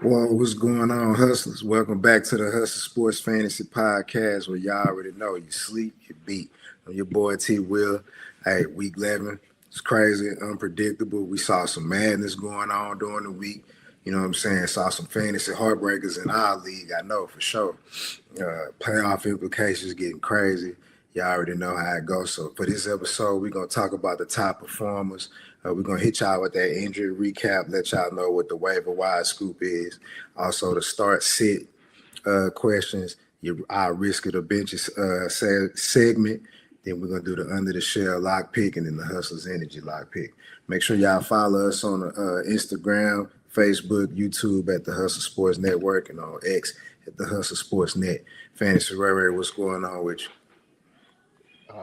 Well, what's going on, hustlers? Welcome back to the Hustle Sports Fantasy Podcast, where y'all already know you sleep, you beat. I'm your boy T Will. Hey, week 11, it's crazy, unpredictable. We saw some madness going on during the week. You know what I'm saying? Saw some fantasy heartbreakers in our league, I know for sure. Playoff implications getting crazy. Y'all already know how it goes. So for this episode, we're gonna talk about the top performers. We're gonna hit y'all with that injury recap, let y'all know what the waiver wide scoop is. Also the start sit questions, our risk of the benches segment. Then we're gonna do the under the shell lock pick and then the hustlers energy lock pick. Make sure y'all follow us on Instagram, Facebook, YouTube at the Hustle Sports Network, and on X at the Hustle Sports Net. Fantasy Ray, what's going on with you?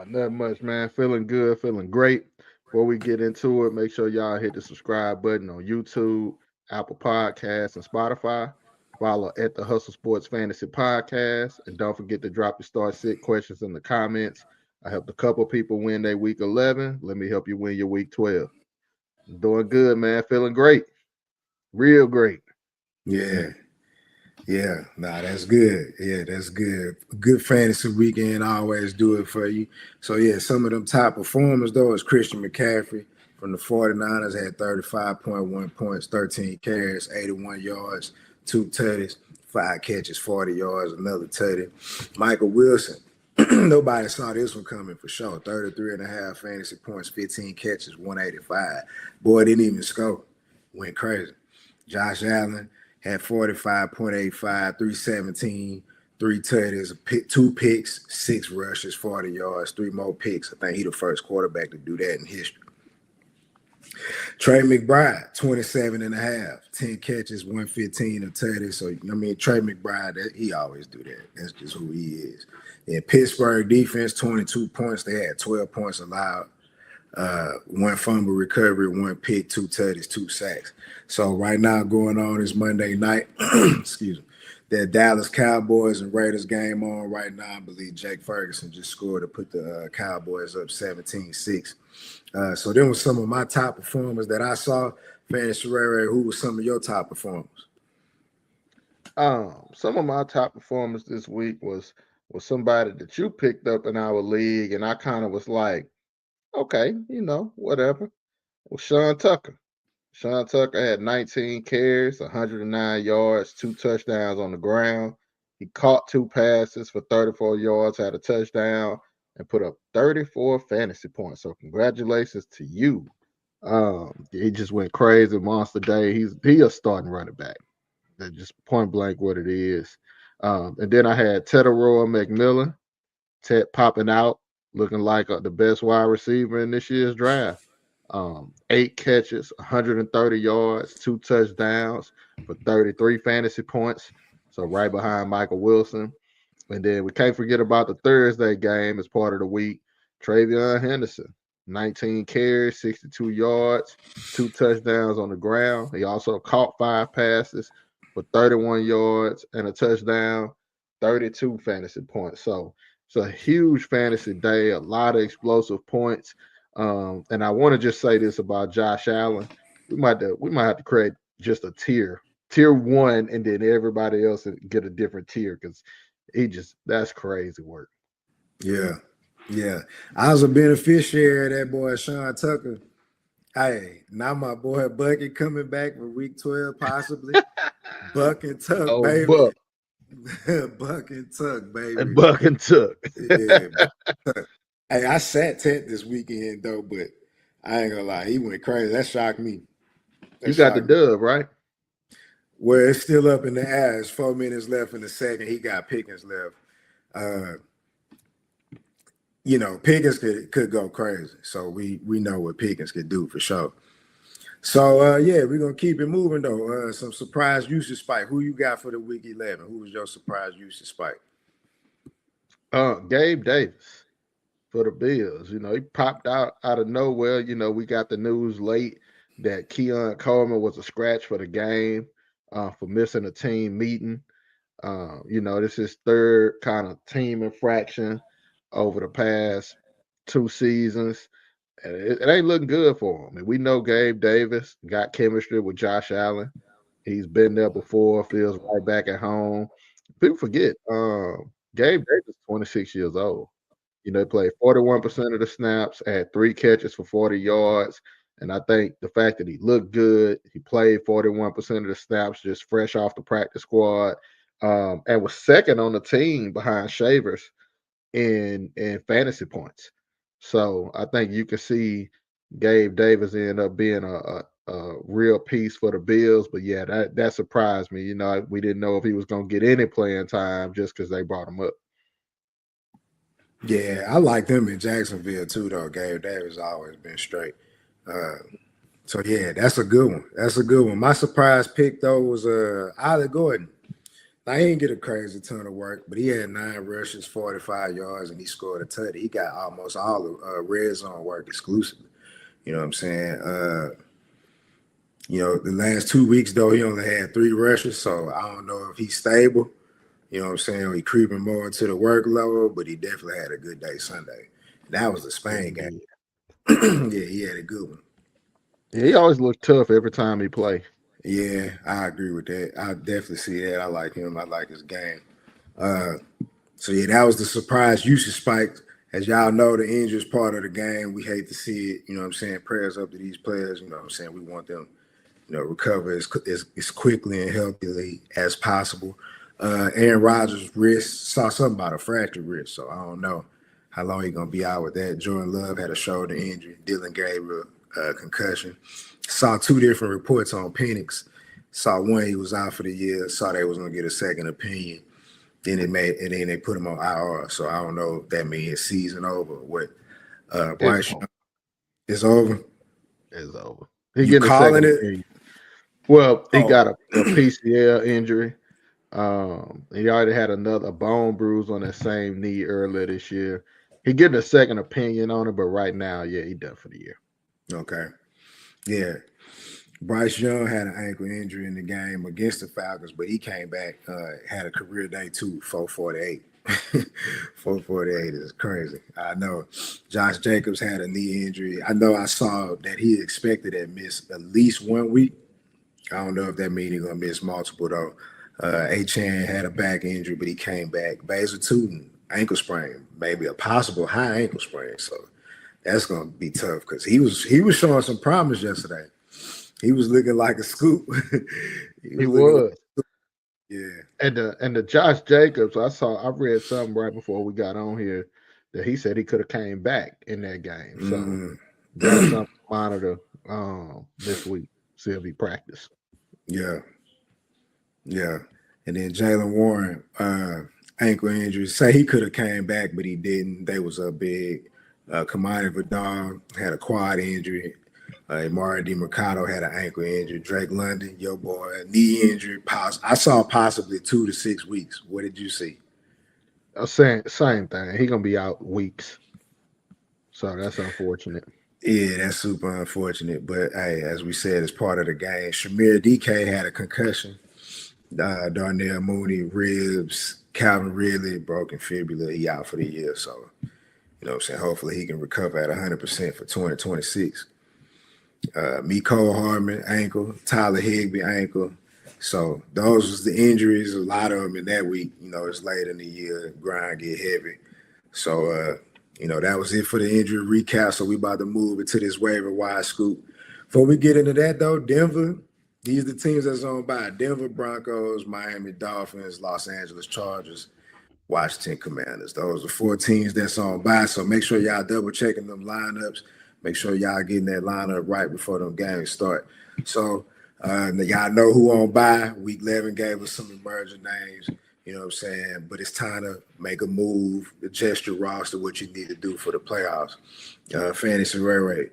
Not much, man. Feeling good, feeling great. Before we get into it, make sure y'all hit the subscribe button on YouTube, Apple Podcasts, and Spotify. Follow at the Hustle Sports Fantasy Podcast. And don't forget to drop your start sit questions in the comments. I helped a couple people win their week 11. Let me help you win your week 12. Doing good, man. Feeling great. Real great. Yeah, yeah, nah, that's good. Yeah, that's good. Good fantasy weekend always do it for you. So yeah, some of them top performers though is Christian McCaffrey from the 49ers had 35.1 points, 13 carries, 81 yards, two tutties, five catches, 40 yards, another tutty. Michael Wilson. Nobody saw this one coming for sure. 33 and a half fantasy points, 15 catches, 185. Boy didn't even score. Went crazy. Josh Allen had 45.85, 317, three tutties, two picks, six rushes, 40 yards, three more picks. I think he the first quarterback to do that in history. Trey McBride, 27 and a half, 10 catches, 115 a tutty. So, I mean, Trey McBride, he always do that. That's just who he is. And Pittsburgh defense, 22 points. They had 12 points allowed. One fumble recovery, one pick, two tutties, two sacks. So right now going on is Monday night. Excuse me. That Dallas Cowboys and Raiders game on right now. I believe Jake Ferguson just scored to put the Cowboys up 17-6. So then was some of my top performers that I saw. Fantasy Ray, who was some of your top performers? Some of my top performers this week was somebody that you picked up in our league, and I kind of was like, okay, whatever. Well, Sean Tucker. Sean Tucker had 19 carries, 109 yards, two touchdowns on the ground. He caught two passes for 34 yards, had a touchdown, and put up 34 fantasy points. So congratulations to you. He just went crazy, monster day. He a starting running back. That's just point blank what it is. And then I had Tedoroa McMillan, Ted popping out, looking like the best wide receiver in this year's draft. Eight catches, 130 yards, two touchdowns for 33 fantasy points. So right behind Michael Wilson. And then we can't forget about the Thursday game as part of the week. Travion Henderson, 19 carries, 62 yards, two touchdowns on the ground. He also caught five passes for 31 yards and a touchdown, 32 fantasy points. So it's a huge fantasy day, a lot of explosive points. And I want to just say this about Josh Allen. We might have to create just a tier one, and then everybody else get a different tier because that's crazy work. Yeah, yeah. I was a beneficiary of that boy Sean Tucker. Hey, now my boy Bucky coming back for week 12, possibly. Buck and Tuck, Oh, baby. Buck Buck and Tuck, and baby. Buck and Tuck. Yeah. Hey, I sat tent this weekend though, but I ain't gonna lie, he went crazy. That shocked me. That You got the shocked me. dub, right? Well, it's still up in the air. It's 4 minutes left in the second. He got Pickens left. Uh, Pickens could go crazy. So we know what Pickens could do for sure. So yeah, we're gonna keep it moving though. Some surprise usage spike. Who you got for the week 11? Who was your surprise usage spike? Gabe Davis for the Bills. He popped out of nowhere. We got the news late that Keon Coleman was a scratch for the game for missing a team meeting. This is third kind of team infraction over the past two seasons. And it ain't looking good for him. And we know Gabe Davis got chemistry with Josh Allen. He's been there before, feels right back at home. People forget, Gabe Davis, 26 years old. You know, he played 41% of the snaps, had 3 catches for 40 yards. And I think the fact that he looked good, he played 41% of the snaps, just fresh off the practice squad, and was second on the team behind Shavers in fantasy points. So I think you can see Gabe Davis end up being a real piece for the Bills. But yeah, that surprised me. You know, we didn't know if he was going to get any playing time just because they brought him up. Yeah, I like them in Jacksonville too, though. Gabe Davis always been straight. So yeah, that's a good one. That's a good one. My surprise pick though was Ollie Gordon. Now he didn't get a crazy ton of work, but he had 9 rushes, 45 yards, and he scored a touchdown. He got almost all the red zone work exclusively. You know what I'm saying? The last 2 weeks though, he only had 3 rushes, so I don't know if he's stable. You know what I'm saying? He creeping more into the work level, but he definitely had a good day Sunday. That was the Yeah, Spain he game. did. Yeah, he had a good one. Yeah, he always looked tough every time he played. Yeah, I agree with that. I definitely see that. I like him. I like his game. So yeah, that was the surprise usage spike. As y'all know, the injury is part of the game. We hate to see it. You know what I'm saying? Prayers up to these players. You know what I'm saying? We want them, recover as quickly and healthily as possible. Aaron Rodgers' wrist, saw something about a fractured wrist, so I don't know how long he's gonna be out with that. Jordan Love had a shoulder injury. Dylan Gabriel concussion. Saw 2 different reports on Penix. Saw one he was out for the year. Saw they was gonna get a second opinion. Then they put him on IR. So I don't know if that means season over. What It's Bryce over. is over. It's over. He You getting a calling second it? opinion. Well, he Oh, got a PCL injury. He already had another bone bruise on that same knee earlier this year. He getting a second opinion on it, but right now, yeah, he done for the year. okay. Yeah. Bryce Young had an ankle injury in the game against the Falcons, but he came back, had a career day too, 448. 448 is crazy. I know Josh Jacobs had a knee injury. I know I saw that he expected to miss at least 1 week. I don't know if that means he's going to miss multiple, though. Chan had a back injury, but he came back. Basil Tootin, ankle sprain, maybe a possible high ankle sprain. So that's going to be tough because he was showing some promise yesterday. He was looking like a scoop. He He was looking like, was. yeah. And the Josh Jacobs, I read something right before we got on here that he said he could have came back in that game. So Mm. that's something to monitor this week. See if he practice. Yeah, yeah. And then Jalen Warren, ankle injury. Say he could have came back, but he didn't. They was up big. Kamani Vidal had a quad injury. Amari DiMercado had an ankle injury. Drake London, your boy, knee injury. I saw possibly 2 to 6 weeks. What did you see? Same thing. He gonna be out weeks. So that's unfortunate. Yeah, that's super unfortunate. But hey, as we said, it's part of the game. Shamir DK had a concussion. Darnell Mooney, ribs. Calvin Ridley, broken fibula. He out for the year. So, what I'm saying? Hopefully he can recover at 100% for 2026. Mecole Hardman, ankle. Tyler Higbee, ankle. So those was the injuries. A lot of them in that week. It's late in the year. Grind get heavy. So, that was it for the injury recap. So we about to move into this waiver wire scoop. Before we get into that, though, Denver, these are the teams that's on by: Denver Broncos, Miami Dolphins, Los Angeles Chargers, Washington Commanders. Those are 4 teams that's on by. So make sure y'all double checking them lineups. Make sure y'all getting that lineup right before them games start. So y'all know who on by. Week 11 gave us some emerging names. You know what I'm saying? But it's time to make a move, adjust your roster, what you need to do for the playoffs. Fantasy Ray,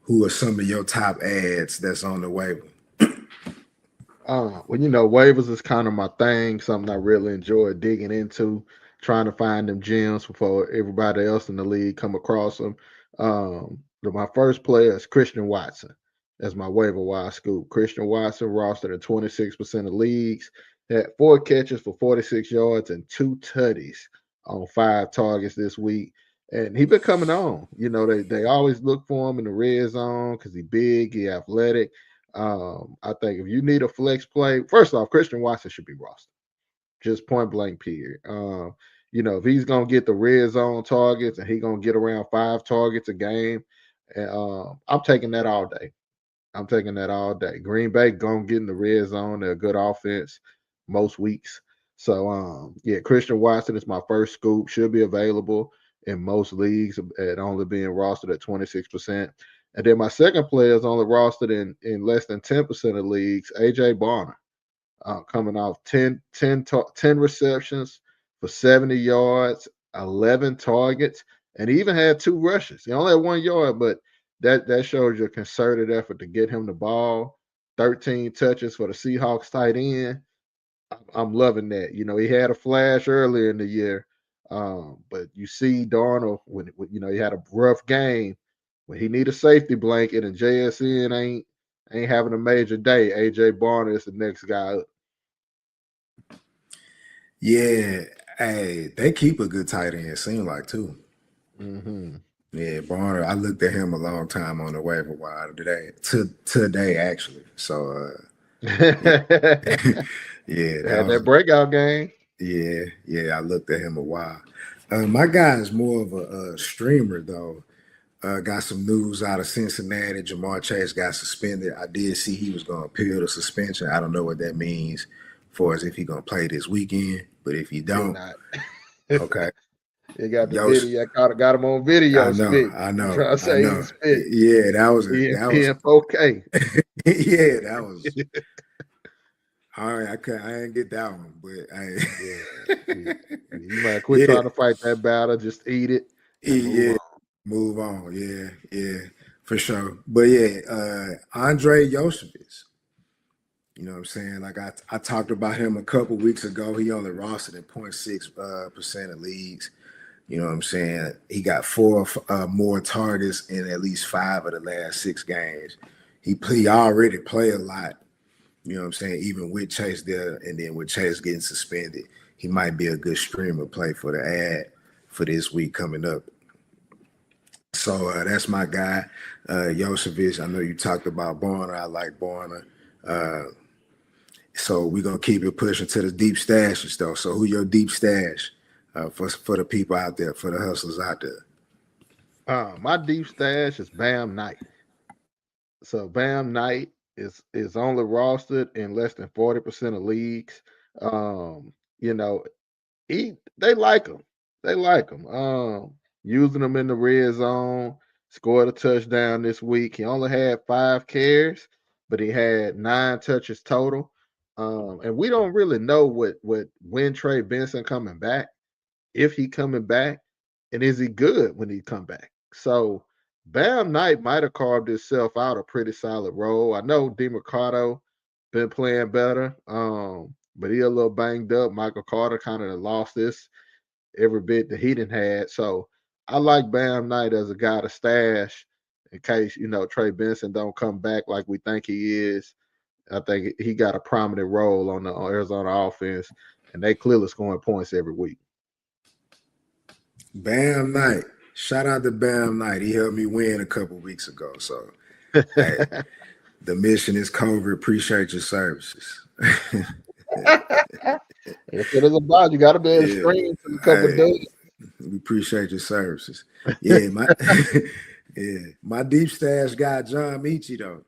who are some of your top ads that's on the waiver? Well, waivers is kind of my thing, something I really enjoy digging into, trying to find them gems before everybody else in the league come across them. My first player is Christian Watson. That's my waiver wire scoop. Christian Watson rostered at 26% of leagues, had 4 catches for 46 yards and 2 tutties on 5 targets this week. And he been coming on. They always look for him in the red zone because he's big, he athletic. I think if you need a flex play, first off, Christian Watson should be rostered. Just point blank period. If he's gonna get the red zone targets and he's gonna get around 5 targets a game, and I'm taking that all day. I'm taking that all day. Green Bay gonna get in the red zone. They're a good offense most weeks. So yeah, Christian Watson is my first scoop. Should be available in most leagues at only being rostered at 26%. And then my second player is only rostered in less than 10% of leagues, AJ Barner, coming off 10 receptions for 70 yards, 11 targets, and he even had 2 rushes. He only had 1 yard, but that shows your concerted effort to get him the ball. 13 touches for the Seahawks tight end. I'm loving that. He had a flash earlier in the year, but you see Darnold when he had a rough game when he need a safety blanket and JSN ain't having a major day. AJ Barner is the next guy up. Yeah, hey, they keep a good tight end. Seem like too. Mm-hmm. Yeah, Barner. I looked at him a long time on the waiver wire today actually. So yeah, yeah, that Had was that breakout game. yeah. I looked at him a while. My guy is more of a streamer though. Got some news out of Cincinnati. Jamar Chase got suspended. I did see he was going to appeal the suspension. I don't know what that means for as if he's going to play this weekend. But if you He don't, not. okay. He got the Yo, video. I got him on video spit. I Trying to say he know. was spitting. Yeah, He that in was 4K. yeah, that was all right. I didn't get that one, but Yeah. You might quit yeah, trying to fight that battle. Just eat it and move yeah. on. Move on. Yeah, for sure. But yeah, Andre Yosevich. You know what I'm saying? Like I talked about him a couple weeks ago. He only rostered in 0.6% of leagues. You know what I'm saying? He got 4 more targets in at least 5 of the last 6 games. He already play a lot. You know what I'm saying? Even with Chase there, and then with Chase getting suspended, he might be a good streamer play for the ad for this week coming up. So that's my guy, Yosevich. I know you talked about Barner. I like Barner. So we're gonna keep it pushing to the deep stashes though. So who your deep stash for the people out there, for the hustlers out there? My deep stash is Bam Knight. So Bam Knight is only rostered in less than 40% of leagues. Um, you know, they like him. They like him. Using him in the red zone, scored a touchdown this week. He only had 5 carries, but he had 9 touches total. And we don't really know when Trey Benson coming back, if he coming back, and is he good when he come back. So Bam Knight might have carved himself out a pretty solid role. I know DeMarcado been playing better, but he a little banged up. Michael Carter kind of lost this every bit that he didn't had. So I like Bam Knight as a guy to stash in case Trey Benson don't come back like we think he is. I think he got a prominent role on the Arizona offense, and they clearly scoring points every week. Bam Knight. Shout out to Bam Knight. He helped me win a couple weeks ago. So hey, the mission is covered. Appreciate your services. That's what it's about. You got to be able to Yeah. stream for a couple of Hey, days. we appreciate your services. Yeah, my deep stash guy, John Michi though.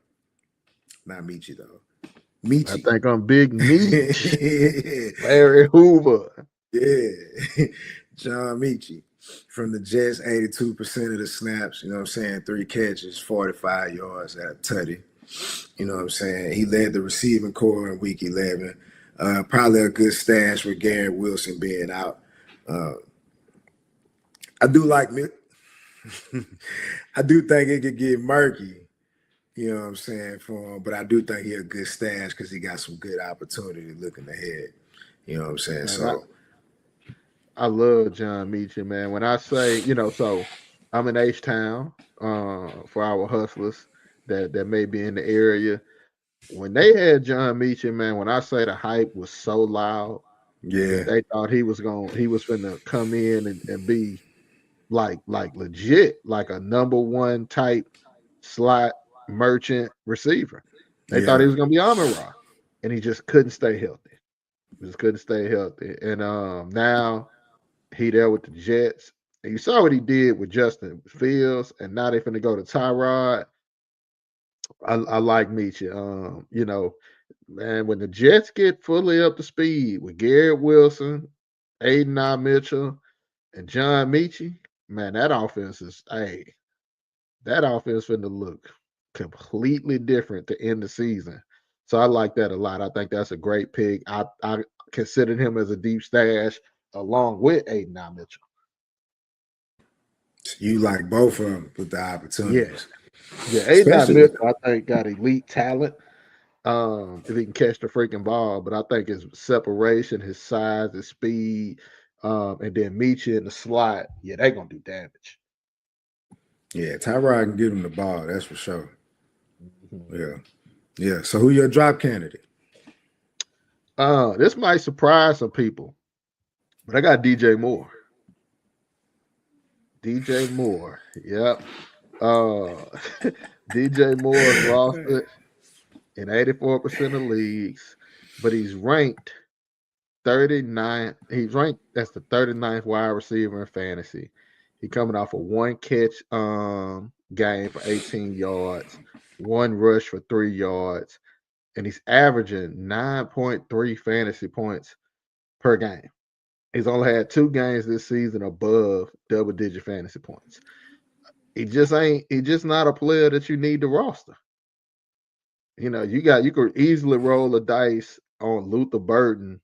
Not Michi though. I Michi. think I'm Big Meech, Larry Hoover. Yeah. John Michi. From the Jets, 82% of the snaps, you know what I'm saying? 3 catches, 45 yards at a tutty. You know what I'm saying? He led the receiving core in week 11. Probably a good stash with Garrett Wilson being out. I do like I do think it could get murky, you know what I'm saying, for him, but I do think he a good stash because he got some good opportunity looking ahead. You know what I'm saying? Man, So I love John Meacham, man. When I say, so I'm in H-Town for our hustlers that may be in the area. When they had John Meacham, man, when I say the hype was so loud that yeah. they thought he was gonna come in and be like legit, like a number one type slot merchant receiver. They thought he Yeah. was going to be Amon Ra, and he just couldn't stay healthy. Just couldn't stay healthy. And now he there with the Jets. And you saw what he did with Justin Fields, and now they finna go to Tyrod. I like Michi. Man, when the Jets get fully up to speed with Garrett Wilson, Aiden I. Mitchell, and John Michi, man, that offense finna look completely different to end the season. So I like that a lot. I think that's a great pick. I considered him as a deep stash along with Aiden I. Mitchell. You like both of them with the Yeah. opportunities, Yeah, Aiden I. especially. Mitchell, I think, got elite talent. If he can catch the freaking ball, but I think his separation, his size, his speed, and then meet you in the slot, yeah, they're gonna do damage. Yeah, Tyrod can get him the ball. That's for sure. Mhm. Yeah, yeah. So who your drop candidate? This might surprise some people, but I got DJ Moore. DJ Moore, yep. Uh, DJ Moore's rostered in 84% of leagues, but he's ranked 39th. He's ranked that's the 39th wide receiver in fantasy. He coming off a one catch game for 18 yards, one rush for 3 yards, and he's averaging 9.3 fantasy points per game. He's only had 2 games this season above double digit fantasy points. He just not a player that you need to roster. You could easily roll a dice on Luther Burden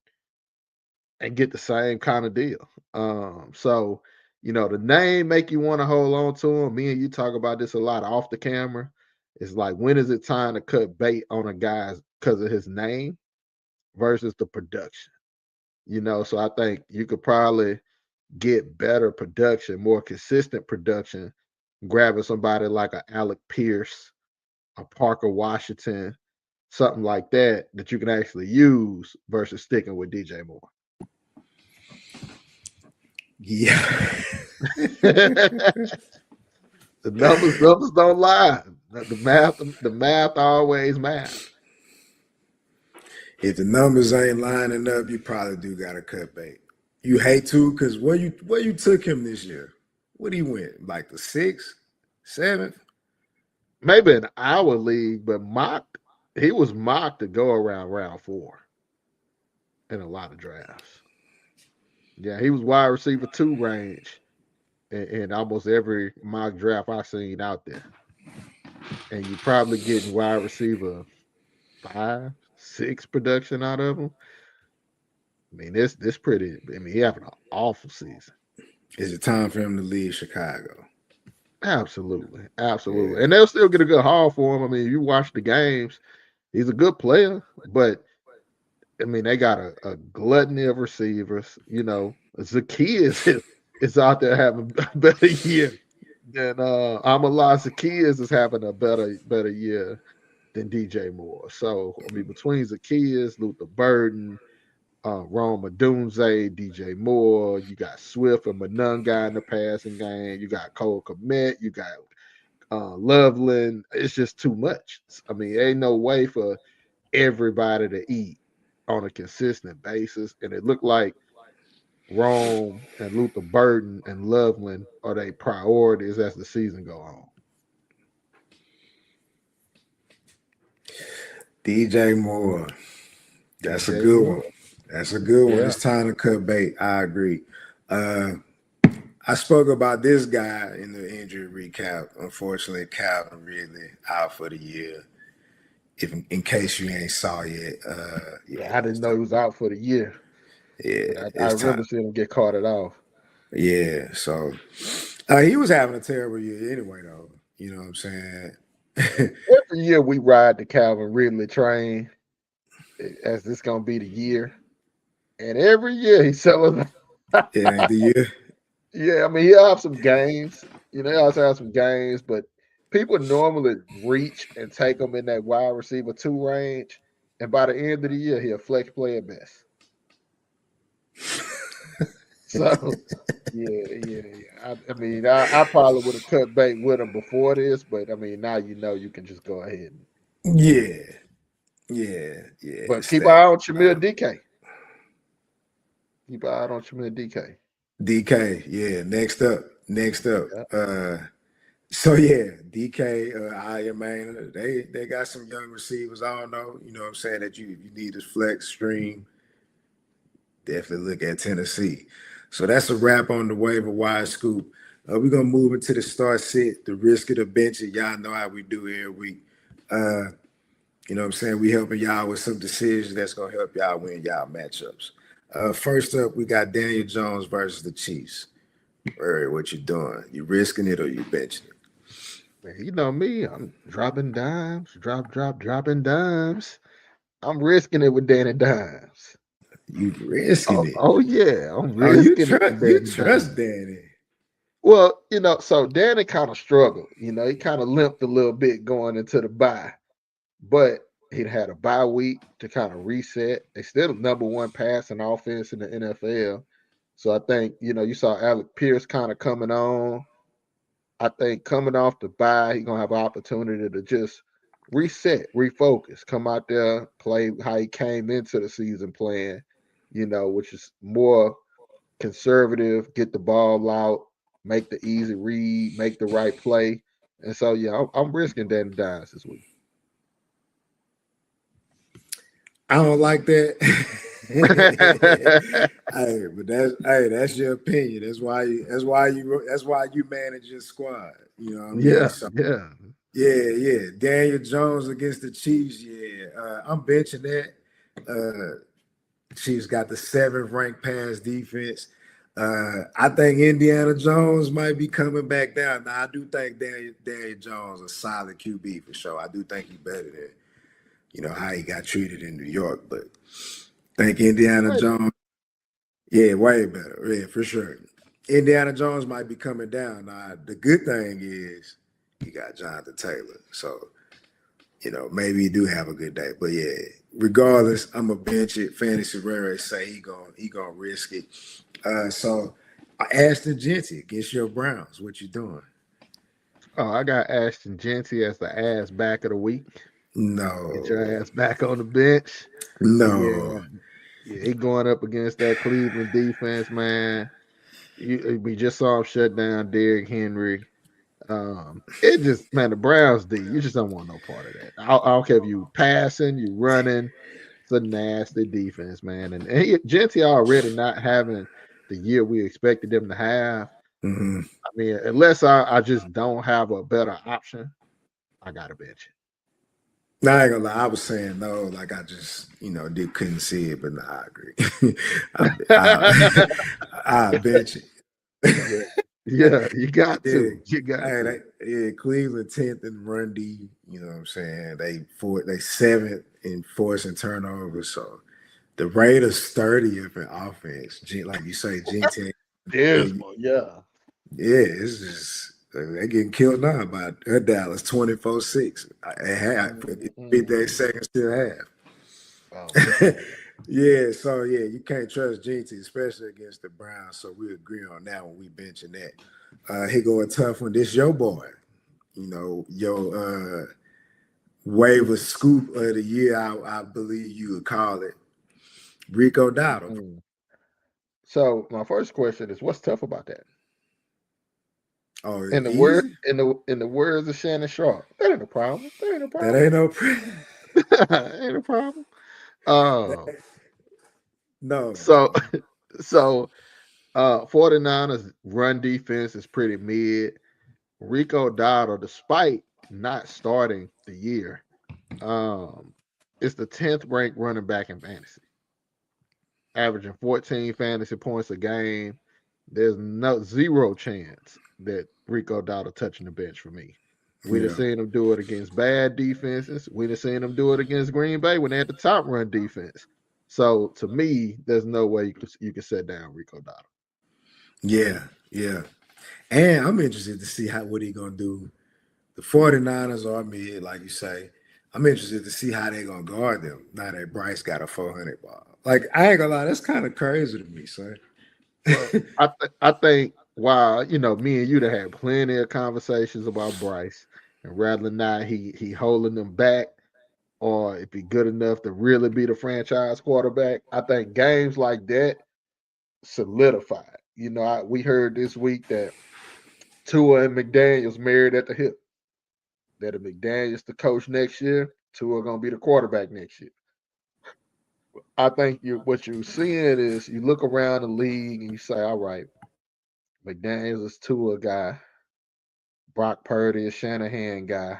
and get the same kind of deal. So the name make you want to hold on to him. Me and you talk about this a lot off the camera. It's like, when is it time to cut bait on a guy because of his name versus the production? So I think you could probably get better production, more consistent production, grabbing somebody like a Alec Pierce, a Parker Washington, something like that you can actually use versus sticking with DJ Moore. Yeah. The numbers don't lie. The math always math. If the numbers ain't lining up, you probably do got to cut bait. You hate to, because where you took him this year? What he went like the 6th, 7th? Maybe in our league, but he was mocked to go around round 4 in a lot of drafts. Yeah, he was wide receiver 2 range in almost every mock draft I've seen out there. And you probably getting wide receiver 5, 6 production out of him. I mean, this pretty. I mean, he having an awful season. Is it time for him to leave Chicago? Absolutely, absolutely, Yeah. and they'll still get a good haul for him. I mean, you watch the games; he's a good player, but I mean, they got a gluttony of receivers. Zacchaeus is out there having a better year than Amala. Zacchaeus is having a better year than DJ Moore. So I mean, between Zacchaeus, Luther Burden, Rome Odunze, DJ Moore, you got Swift and Monunga in the passing game. You got Cole Kmet. You got Loveland. It's just too much. I mean, ain't no way for everybody to eat on a consistent basis. And it looked like Rome and Luther Burden and Loveland are their priorities as the season go on. DJ Moore. That's a DJ good Moore. one. That's a good one. Yeah. It's time to cut bait. I agree. I spoke about this guy in the injury recap. Unfortunately, Calvin Ridley out for the year. If in case you ain't saw yet, Yeah, I didn't know he was out for the year, but I it's remember time. seeing him get carted off. Yeah, so he was having a terrible year anyway, though. You know what I'm saying? Every year we ride the Calvin Ridley train as this gonna be the year, and every year he's selling. It ain't the year. Yeah, I mean he'll have some games. He also have some games, but people normally reach and take him in that wide receiver 2 range, and by the end of the year he'll flex play at best. So yeah. I mean, I probably would have cut bait with him before this, but I mean now you can just go ahead and Yeah, Yeah, yeah. But keep an Stack. eye on Shamil DK. Keep an eye on Shamil DK. DK. Yeah. Next up. Next up. Yeah. So yeah, DK, Iron Man, they got some young receivers. I don't know, you know what I'm saying, that you need to flex stream. Definitely look at Tennessee. So that's a wrap on the waiver wire scoop. We're gonna move into the start sit, the risk of the bench. Y'all know how we do every week. Uh, you know what I'm saying? We helping y'all with some decisions that's gonna help y'all win y'all matchups. First up, we got Daniel Jones versus the Chiefs. All right, what you doing? You risking it or you benching it? Man, you know me, I'm dropping dimes, dropping dimes. I'm risking it with Danny Dimes. You risking it. Oh yeah, I'm Oh, risking it with you Danny trust Dimes. Danny. Well, so Danny kind of struggled. He kind of limped a little bit going into the bye, but he'd had a bye week to kind of reset. They still the number one passing offense in the NFL. So I think, you saw Alec Pierce kind of coming on. I think coming off the bye, he's gonna have an opportunity to just reset, refocus, come out there, play how he came into the season playing, which is more conservative, get the ball out, make the easy read, make the right play. And so yeah, I'm risking Danny Dimes this week. I don't like that. That's your opinion. That's why you manage your squad. You know what I mean? Yeah, So yeah. yeah. Daniel Jones against the Chiefs. Yeah, I'm benching that. Chiefs got the seventh ranked pass defense. I think Indiana Jones might be coming back down. Now I do think Daniel Jones a solid QB for sure. I do think he's better than how he got treated in New York, but I think Indiana Right. Jones, yeah, way better, yeah, for sure. Indiana Jones might be coming down. Now the good thing is he got Jonathan Taylor, so maybe he do have a good day. But yeah, regardless, I'm a bench it. Fantasy Rare say he gonna risk it. So Ashton Genty against your Browns. What you doing? Oh, I got Ashton Genty as the ass back of the week. Get No, your ass back on the bench. no. Yeah, yeah, he going up against that Cleveland defense, man. We just saw him shut down Derrick Henry. It just, man, the Browns D, you just don't want no part of that. I don't care if you passing, you running. It's a nasty defense, man. And Genty already not having the year we expected them to have. Hmm. I mean, unless I just don't have a better option, I got to bench No, I ain't gonna lie. I was saying no, like I just did couldn't see it, but no, I agree. I, it. I bet you. Yeah, yeah, you got Yeah, to. You got to. Cleveland 10th in run D. You know what I'm saying? They seventh in forcing turnovers. So the Raiders 30th in offense. Like you say, GT. Yeah, Dismal, yeah. it's just they getting killed now by Dallas 24-6. At half, 58 Mm-mm. seconds till half. Oh man. Yeah, so yeah, you can't trust GT, especially against the Browns. So we agree on that when we benching that. He go a tough one. This your boy. Your waiver scoop of the year, I believe you would call it. Rico Dowdle. Mm-mm. So my first question is, what's tough about that? Oh, In the word, easy? in the words of Shannon Sharp, that ain't a problem. That ain't a That problem. ain't no Ain't a problem. Uh, no. so so 49ers run defense is pretty mid. Rico Dotto, despite not starting the year, um, is the 10th ranked running back in fantasy, averaging 14 fantasy points a game. There's no zero chance that Rico Dotto touching the bench for me. We'd have Yeah. seen him do it against bad defenses. We'd have seen him do it against Green Bay when they had the top run defense. So to me, there's no way you can set down Rico Dotto. Yeah. Yeah. And I'm interested to see what he gonna do. The 49ers are mid, like you say. I'm interested to see how they gonna guard them now that Bryce got a 400 ball. Like I ain't gonna lie, that's kind of crazy to me, son. Well, I think while me and you have had plenty of conversations about Bryce, and rather than not he holding them back or if he's good enough to really be the franchise quarterback. I think games like that solidify it. We heard this week that Tua and McDaniels married at the hip. That if McDaniels the coach next year, Tua gonna be the quarterback next year. I think what you're seeing is you look around the league and you say, all right, McDaniels is Tua guy, Brock Purdy is Shanahan guy.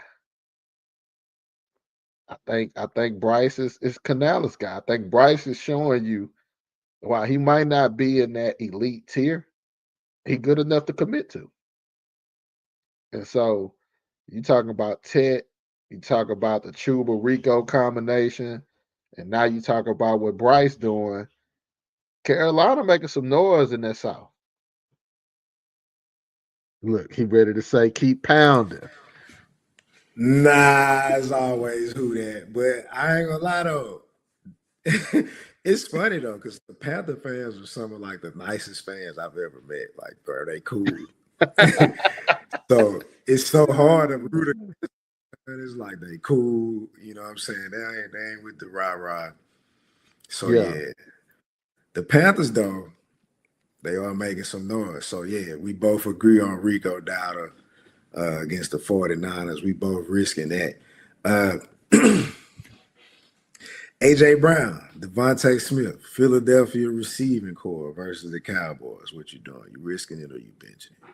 I think Bryce is Canales guy. I think Bryce is showing you while he might not be in that elite tier, he good enough to commit to. And so you talking about Tet, you talk about the Chuba Rico combination, and now you talk about what Bryce doing. Carolina making some noise in that South. Look, he ready to say keep pounding. Nah, it's always who that. But I ain't gonna lie though. It's funny though, because the Panther fans are some of like the nicest fans I've ever met. Like, bro, they cool. So it's so hard to root against. It's like they cool, you know what I'm saying? They ain't with the rah-rah. So Yeah. yeah. The Panthers though, they are making some noise. So yeah, we both agree on Rico Dowdle against the 49ers. We both risking that. AJ Brown, Devontae Smith, Philadelphia receiving core versus the Cowboys. What you doing? You risking it or you benching it?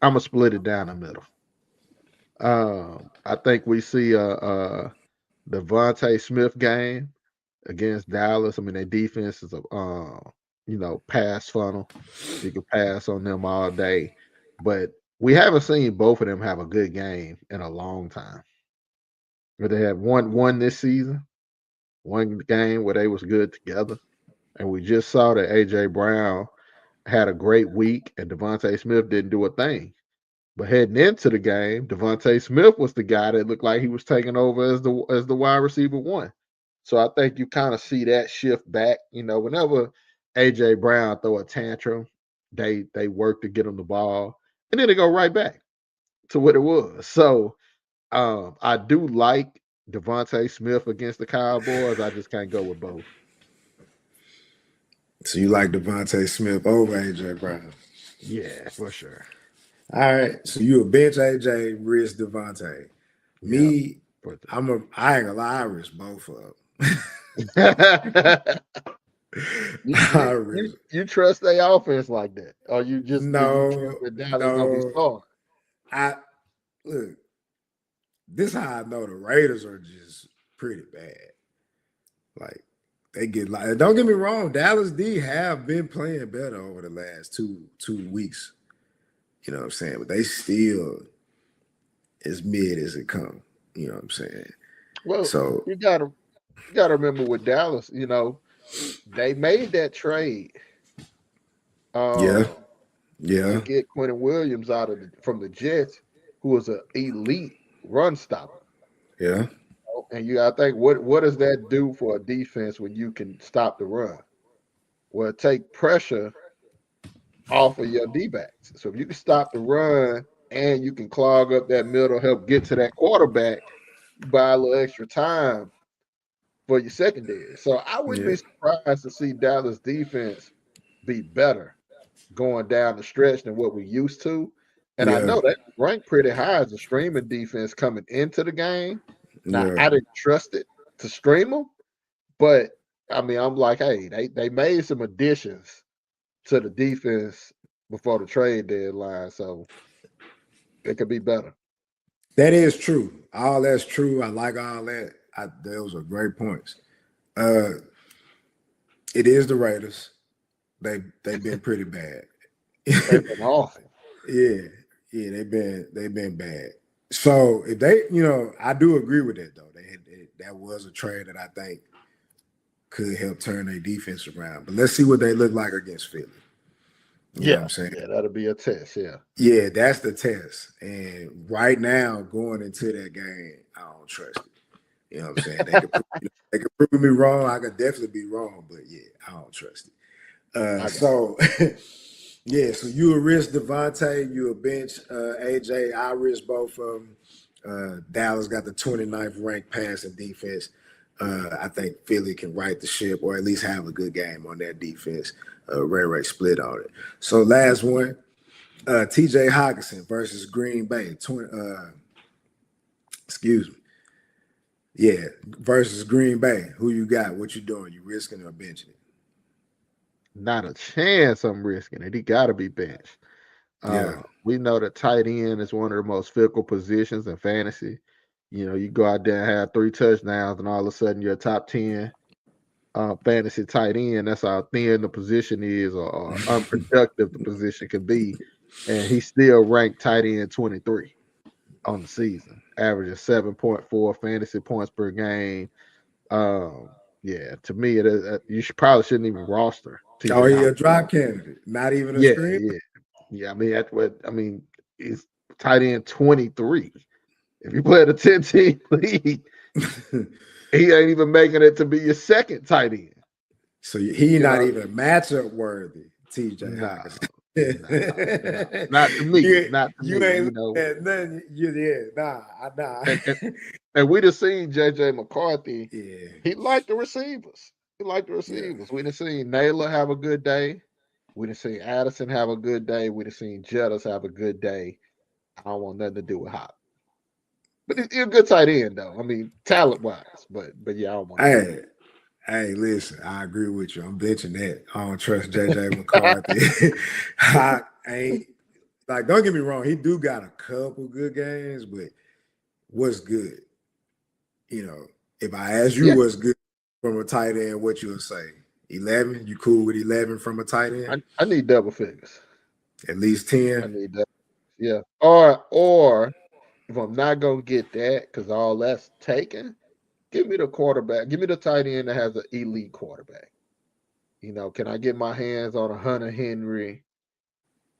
I'm gonna split it down the middle. I think we see a Devontae Smith game against Dallas. I mean, their defense is a pass funnel. You can pass on them all day, but we haven't seen both of them have a good game in a long time. But they had one this season, one game where they was good together, and we just saw that AJ Brown had a great week and Devontae Smith didn't do a thing. But heading into the game, Devontae Smith was the guy that looked like he was taking over as the wide receiver one. So I think you kind of see that shift back. Whenever AJ Brown throw a tantrum, they work to get him the ball, and then they go right back to what it was. So I do like Devontae Smith against the Cowboys. I just can't go with both. So you like Devontae Smith over AJ Brown? Yeah, for sure. All right. So you a bench AJ, risk Devontae. Yeah. Me, I ain't gonna lie, I risk both of them. you trust their offense like that, or you just do you trust No, that Dallas gonna be no. scoring? I look. This how I know the Raiders are just pretty bad. Like they get like. Don't get me wrong, Dallas D have been playing better over the last two weeks. You know what I'm saying? But they still as mid as it come. You know what I'm saying? Well, So you gotta remember with Dallas, they made that trade yeah, to yeah, get Quentin Williams from the Jets, who was an elite run stopper. yeah, And I think what does that do for a defense when you can stop the run? Well, take pressure off of your D backs. So if you can stop the run and you can clog up that middle, help get to that quarterback, you buy a little extra time for your secondary. So I wouldn't yeah, be surprised to see Dallas defense be better going down the stretch than what we used to. And I yeah, know that ranked pretty high as a streaming defense coming into the game. Now yeah. I didn't trust it to stream them, but I mean I'm like, hey, they made some additions to the defense before the trade deadline, so it could be better. That is true. All that's true. I like all that. Those are great points. Uh, it is the Raiders. They've been pretty bad. They've been awful. Yeah, yeah, they've been bad. So if they, I do agree with that though. That was a trade that I think could help turn their defense around. But let's see what they look like against Philly. You know what I'm saying? Yeah, that'll be a test. Yeah, Yeah, that's the test. And right now, going into that game, I don't trust it. You know what I'm saying? They could prove me wrong. I could definitely be wrong, but yeah, I don't trust it. So yeah, so you a risk Devontae, you a bench AJ. I risk both of them. Dallas got the 29th ranked passing defense. I think Philly can right the ship or at least have a good game on that defense. Ray split on it. So last one, TJ Hawkinson versus Green Bay. Excuse me. Yeah, versus Green Bay. Who you got? What you doing? You risking or benching it? Not a chance I'm risking it. He got to be benched. Yeah. We know that tight end is one of the most fickle positions in fantasy. You go out there and have 3 touchdowns, and all of a sudden you're a top 10 fantasy tight end. That's how thin the position is, or unproductive the position can be. And he's still ranked tight end 23 on the season, averaging 7.4 fantasy points per game. Yeah, to me, you probably shouldn't even roster Oh, TJ he a Hawkins. drop candidate, not even a Yeah, screen. yeah. He's tight end 23. If you play at a 10-team league, he ain't even making it to be your second tight end. So he not even matchup worthy, TJ No, Hawkinson. no. Not to me. Not to you me. ain't nothing. Nah. And we just seen JJ McCarthy. Yeah. He liked the receivers. Yeah. We done seen Naylor have a good day. We done seen Addison have a good day. We done seen Jettis have a good day. I don't want nothing to do with Hop. But he's a good tight end, though. I mean, talent wise. But yeah, I don't want to. Hey, listen, I agree with you. I'm benching that. I don't trust JJ McCarthy. I ain't like, don't get me wrong, he do got a couple good games, but what's good? If I ask you what's good from a tight end, what you'll say? 11? You cool with 11 from a tight end? I need double figures. At least 10? I need that. Yeah. Or if I'm not gonna get that because all that's taken, give me the quarterback. Give me the tight end that has an elite quarterback. Can I get my hands on a Hunter Henry,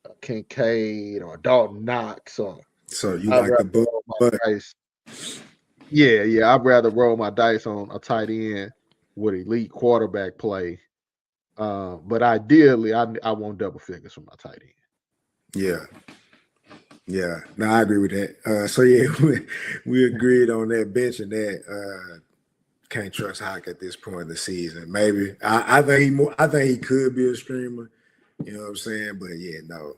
a Kincaid, or Dalton Knox? Or So you I'd like the rather book? roll my dice. Yeah. I'd rather roll my dice on a tight end with elite quarterback play. But ideally, I want double figures from my tight end. Yeah. No, I agree with that. So yeah, we agreed on that bench and that. Can't trust Hawk at this point in the season. Maybe I think he could be a streamer. You know what I'm saying? But yeah, no,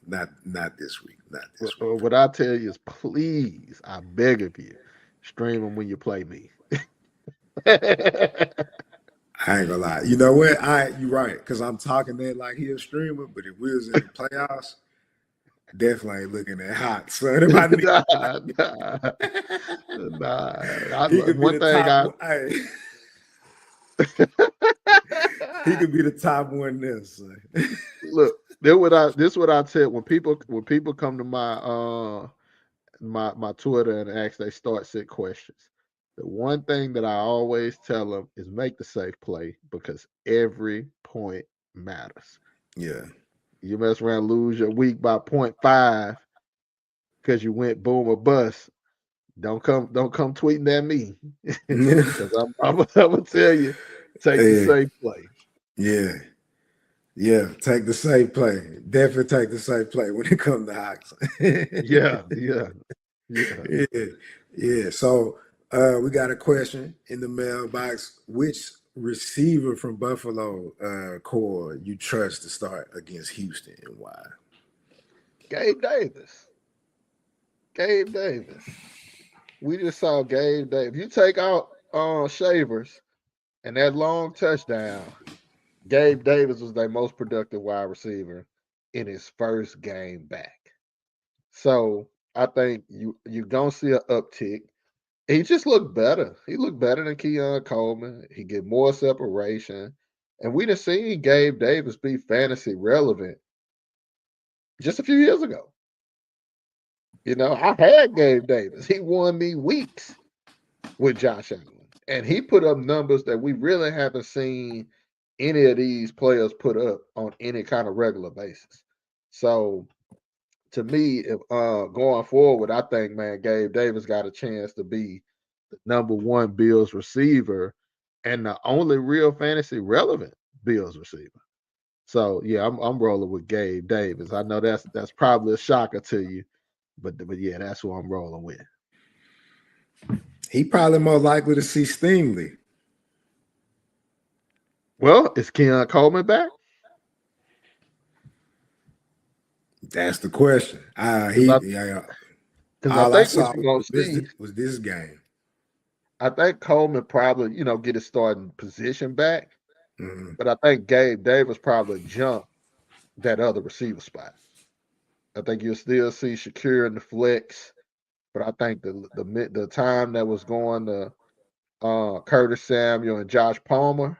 not this week. Not this week. What I tell you is, please, I beg of you, stream him when you play me. I ain't gonna lie. You know what? You're right, because I'm talking that like he a streamer, but if we was in the playoffs, definitely ain't looking at Hawk. So if I need, nah. he could be One the thing top. He could be the top one there. So. Look, this what I tell when people come to my my Twitter and ask they start sit questions. The one thing that I always tell them is make the safe play because every point matters. Yeah. You mess around, lose your week by 0.5 because you went boom or bust. Don't come tweeting at me because I'm gonna tell you, take the safe play. Yeah, take the safe play. Definitely take the safe play when it comes to Hawks. Yeah. So we got a question in the mailbox. Which receiver from Buffalo core you trust to start against Houston and why? Gabe Davis. We just saw Gabe Davis. If you take out Shavers and that long touchdown, Gabe Davis was their most productive wide receiver in his first game back. So I think you're gonna see an uptick. He just looked better. He looked better than Keon Coleman. He get more separation. And we done seen Gabe Davis be fantasy relevant just a few years ago. I had Gabe Davis. He won me weeks with Josh Allen. And he put up numbers that we really haven't seen any of these players put up on any kind of regular basis. So to me, if going forward, I think, man, Gabe Davis got a chance to be the number one Bills receiver and the only real fantasy relevant Bills receiver. So yeah, I'm rolling with Gabe Davis. I know that's probably a shocker to you, but yeah, that's who I'm rolling with. He probably more likely to see Stingley. Well, is Keon Coleman back? That's the question. Because I All I think what saw you're gonna see, was this game. I think Coleman probably, get his starting position back. Mm-hmm. But I think Gabe Davis probably jumped that other receiver spot. I think you'll still see Shakir in the flex, but I think the time that was going to Curtis Samuel and Josh Palmer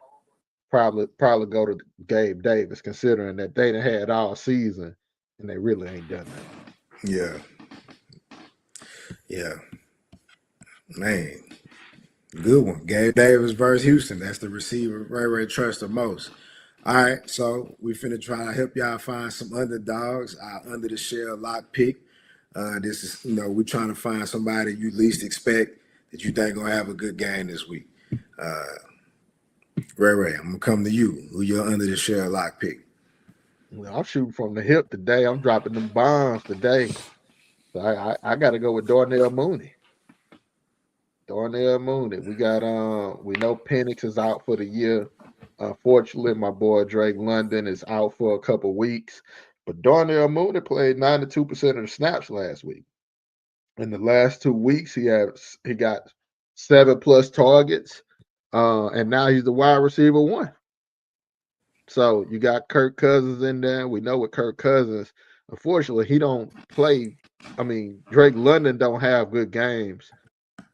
probably go to Gabe Davis, considering that they done had all season and they really ain't done nothing. Yeah. Yeah. Man. Good one. Gabe Davis versus Houston. That's the receiver Ray trusts the most. All right, so we finna try to help y'all find some underdogs. Our under the shell lock pick. This is, we're trying to find somebody you least expect that you think gonna have a good game this week. Ray, I'm gonna come to you. Who your under the shell lock pick? Well, I'm shooting from the hip today. I'm dropping them bombs today. So I got to go with Darnell Mooney. Darnell Mooney. We know Penix is out for the year. Unfortunately, my boy Drake London is out for a couple weeks. But Darnell Mooney played 92% of the snaps last week. In the last 2 weeks, he got 7+ targets. And now he's the wide receiver one. So you got Kirk Cousins in there. We know with Kirk Cousins, unfortunately, he don't play. I mean, Drake London don't have good games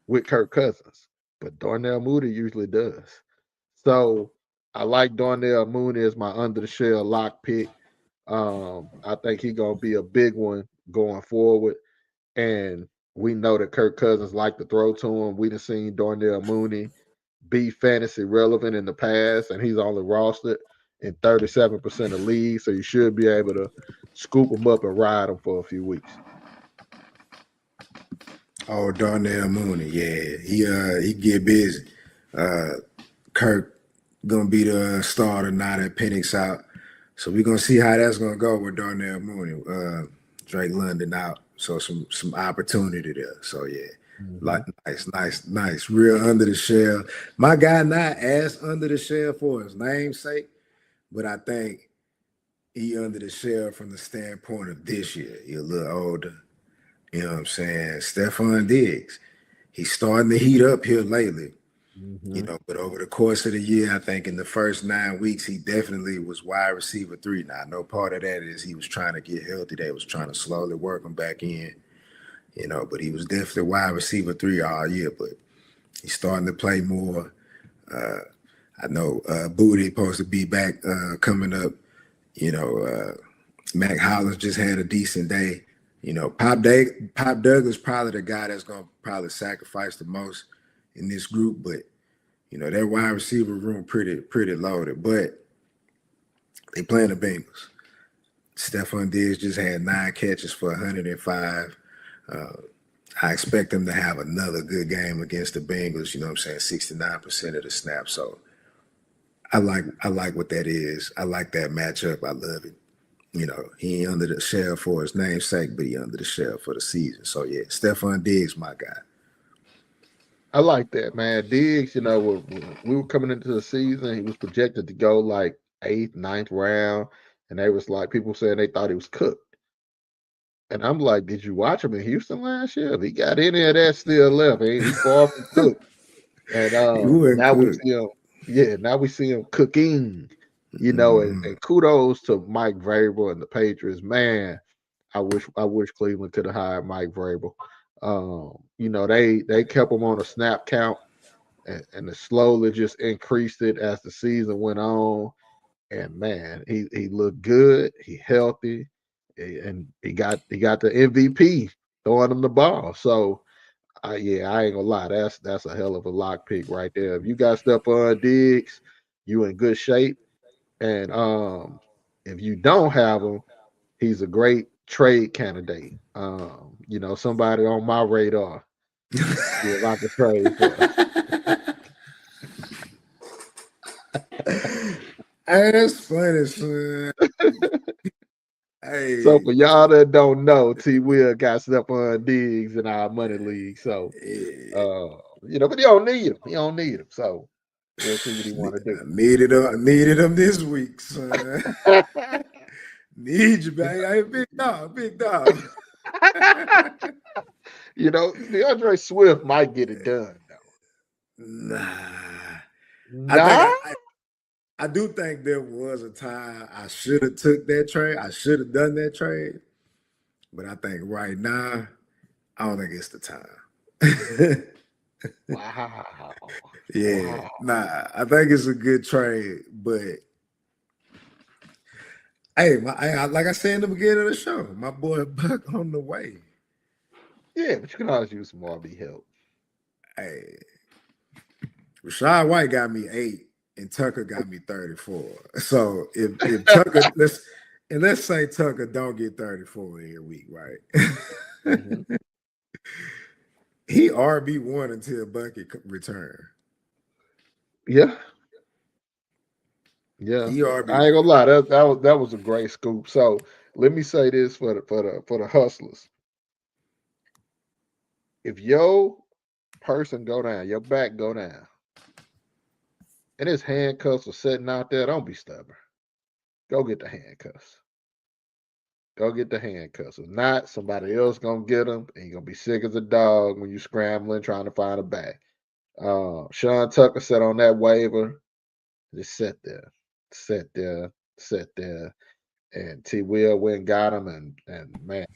with Kirk Cousins, but Darnell Mooney usually does. So I like Darnell Mooney as my under the shell lock pick. I think he's gonna be a big one going forward. And we know that Kirk Cousins like to throw to him. We done seen Darnell Mooney be fantasy relevant in the past, and he's only rostered in 37% of leagues, so you should be able to scoop him up and ride him for a few weeks. Oh, Darnell Mooney. Yeah, he get busy. Kirk gonna be the starter now that Penix out. So we're gonna see how that's gonna go with Darnell Mooney. Drake London out. So some opportunity there. So yeah. Mm-hmm. Like nice. Real under the shell. My guy not as under the shell for his namesake, but I think he under the shell from the standpoint of this year. He a little older. You know what I'm saying? Stephon Diggs. He's starting to heat up here lately. Mm-hmm. But over the course of the year, I think in the first 9 weeks, he definitely was wide receiver 3. Now, I know part of that is he was trying to get healthy. They was trying to slowly work him back in, but he was definitely wide receiver 3 all year. But he's starting to play more. I know Booty supposed to be back coming up. Mac Hollins just had a decent day. Pop Douglas probably the guy that's gonna probably sacrifice the most in this group, but that wide receiver room pretty loaded. But they playing the Bengals. Stephon Diggs just had 9 catches for 105. I expect them to have another good game against the Bengals. You know what I'm saying? 69% of the snaps. So I like what that is. I like that matchup. I love it. He ain't under the shell for his namesake, but he under the shell for the season. So yeah, Stephon Diggs, my guy. I like that, man. Diggs, when we were coming into the season, he was projected to go like 8th, 9th round, and they was like people saying they thought he was cooked. And I'm like, did you watch him in Houston last year? If he got any of that still left, ain't he far from cooked? And He wasn't now we cooked. see him, now we see him cooking, Mm-hmm. and kudos to Mike Vrabel and the Patriots. Man, I wish Cleveland could have hired Mike Vrabel. They kept him on a snap count and it slowly just increased it as the season went on. And man, he looked good, he healthy, and he got the MVP throwing him the ball. So yeah, I ain't gonna lie. That's a hell of a lock pick right there. If you got Stephon Diggs, you in good shape. And if you don't have him, he's a great trade candidate. Somebody on my radar. See if I can trade for. Hey, that's funny, son. Hey, So Hey, for y'all that don't know, T Will got Stephon Diggs in our money league. So eh, but he don't need him. He don't need him. So we'll see what he want to do. needed him this week, son. Need you, baby. Hey, big dog, big dog. DeAndre Swift might get it done though. Nah. I think Nah. I do think there was a time I should have took that trade. I should have done that trade. But I think right now, I don't think it's the time. Wow. Yeah, Wow. nah, I think it's a good trade, but hey, like I said in the beginning of the show, my boy Buck on the way. Yeah, but you can always use some RB help. Hey, Rashad White got me 8 and Tucker got me 34. So if Tucker let's say Tucker don't get 34 every week, right? Mm-hmm. He RB1 until Bucky return. Yeah. Yeah. He I ain't gonna RB1. lie, that was a great scoop. So let me say this for the hustlers. If your person go down, your back go down, and his handcuffs are sitting out there, don't be stubborn. Go get the handcuffs. Go get the handcuffs. If not, somebody else gonna get them, and you're gonna be sick as a dog when you scrambling trying to find a back. Sean Tucker sat on that waiver, just sat there, sat there, sat there, and T. Will went and got him, and man,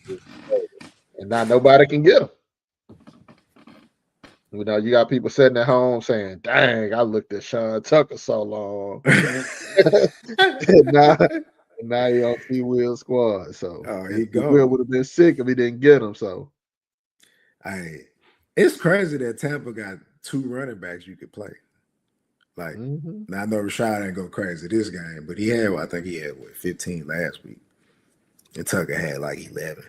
and now nobody can get him. You got people sitting at home saying, "Dang, I looked at Sean Tucker so long." and now, and now he on T. Will's squad. So, Oh, and he T. Will gone. would have been sick if he didn't get him. So, Hey, it's crazy that Tampa got 2 running backs you could play. Like, mm-hmm. now I know Rashad ain't go crazy this game, but I think he had 15 last week. And Tucker had like 11.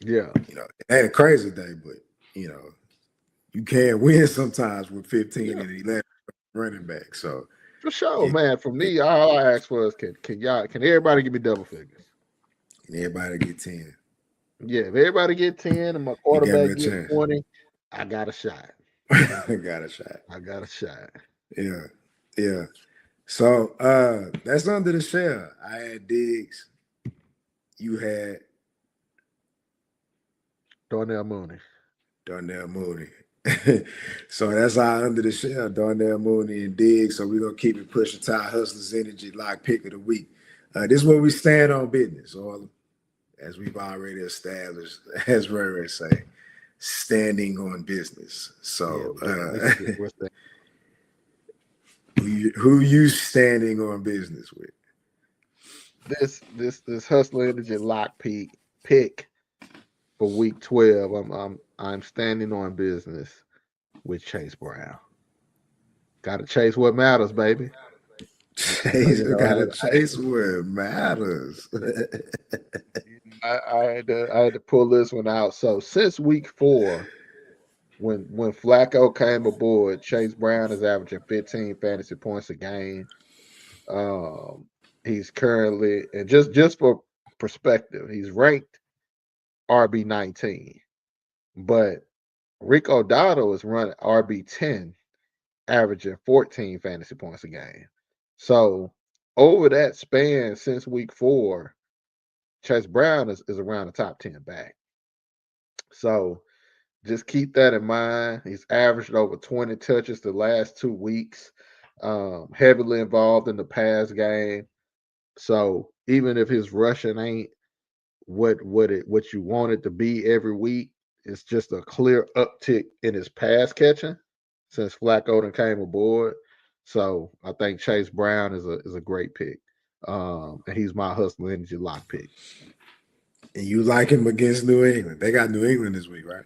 Yeah, It ain't a crazy day, but you can win sometimes with 15 yeah, and 11 running back. So for sure, yeah, man. For me, all I ask for is can everybody give me double figures? and everybody get 10. Yeah, if everybody get 10 and my You got me quarterback a get chance. 20, I got a shot. Got a shot. I got a shot. Yeah. Yeah. So that's under the shell. I had Diggs. You had Darnell Mooney. Darnell Mooney. So that's our under the shell, Darnell Mooney and Diggs. So we're gonna keep it pushing Ty Hustlers Energy Lock Pick of the Week. This is where we stand on business, or as we've already established, as Ray say, standing on business. So What's that? who you standing on business with? This Hustler Energy Lock pick for week 12. I'm standing on business with Chase Brown. Got to chase what matters, baby. Chase, gotta chase what matters. I had to pull this one out. So since week 4, when Flacco came aboard, Chase Brown is averaging 15 fantasy points a game. He's currently, and just for perspective, he's ranked RB19, but Rico Dotto is running RB10, averaging 14 fantasy points a game. So over that span since week 4, Chase Brown is around the top 10 back. So just keep that in mind. He's averaged over 20 touches the last 2 weeks, heavily involved in the pass game. So even if his rushing ain't what you want it to be every week, it's just a clear uptick in his pass catching since Flacco done came aboard. So I think Chase Brown is a great pick. And he's my Hustler Energy lock pick. And you like him against New England. They got New England this week, right?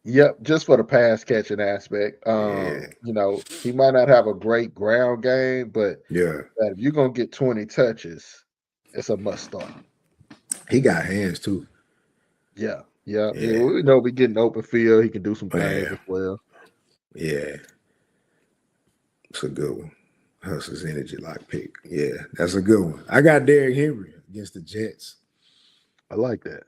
Yep, just for the pass catching aspect. Yeah. He might not have a great ground game, but Yeah. if you're gonna get 20 touches, it's a must start. He got hands too. Yeah. We Yeah. know we getting open field. He can do some things Yeah. as well. Yeah. It's a good one. Hustler's Energy Lock Pick. Yeah, that's a good one. I got Derrick Henry against the Jets. I like that.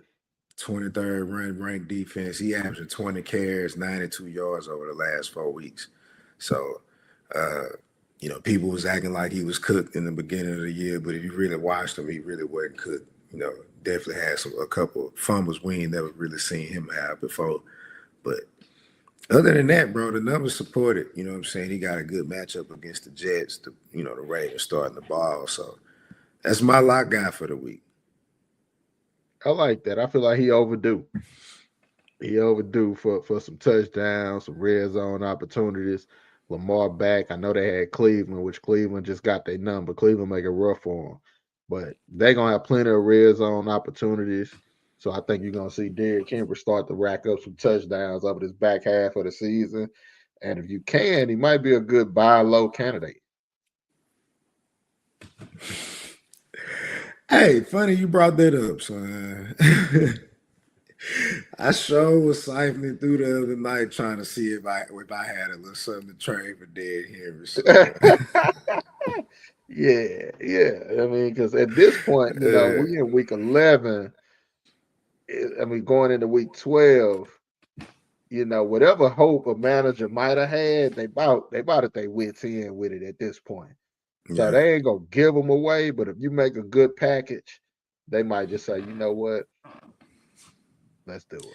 23rd ranked defense. He averaged 20 carries, 92 yards over the last 4 weeks. So, people was acting like he was cooked in the beginning of the year, but if you really watched him, he really wasn't cooked. Definitely had a couple fumbles we ain't never really seen him have before. But other than that, bro, the numbers support it. You know what I'm saying? He got a good matchup against the Jets, the Ravens starting the ball. So that's my lock guy for the week. I like that. I feel like he overdue. He overdue for some touchdowns, some red zone opportunities. Lamar back. I know they had Cleveland, which Cleveland just got their number. Cleveland make it rough for them. But they're going to have plenty of red zone opportunities. So I think you're going to see Derrick Henry start to rack up some touchdowns over this back half of the season. And if you can, he might be a good buy low candidate. Hey, funny you brought that up, son. I sure was siphoning through the other night trying to see if I had a little something to trade for Derrick Henry. So, yeah. I mean, because at this point, we in week 11. I mean, going into week 12, whatever hope a manager might have had, they about at their wits end with it at this point. So they ain't gonna give them away. But if you make a good package, they might just say, you know what, let's do it.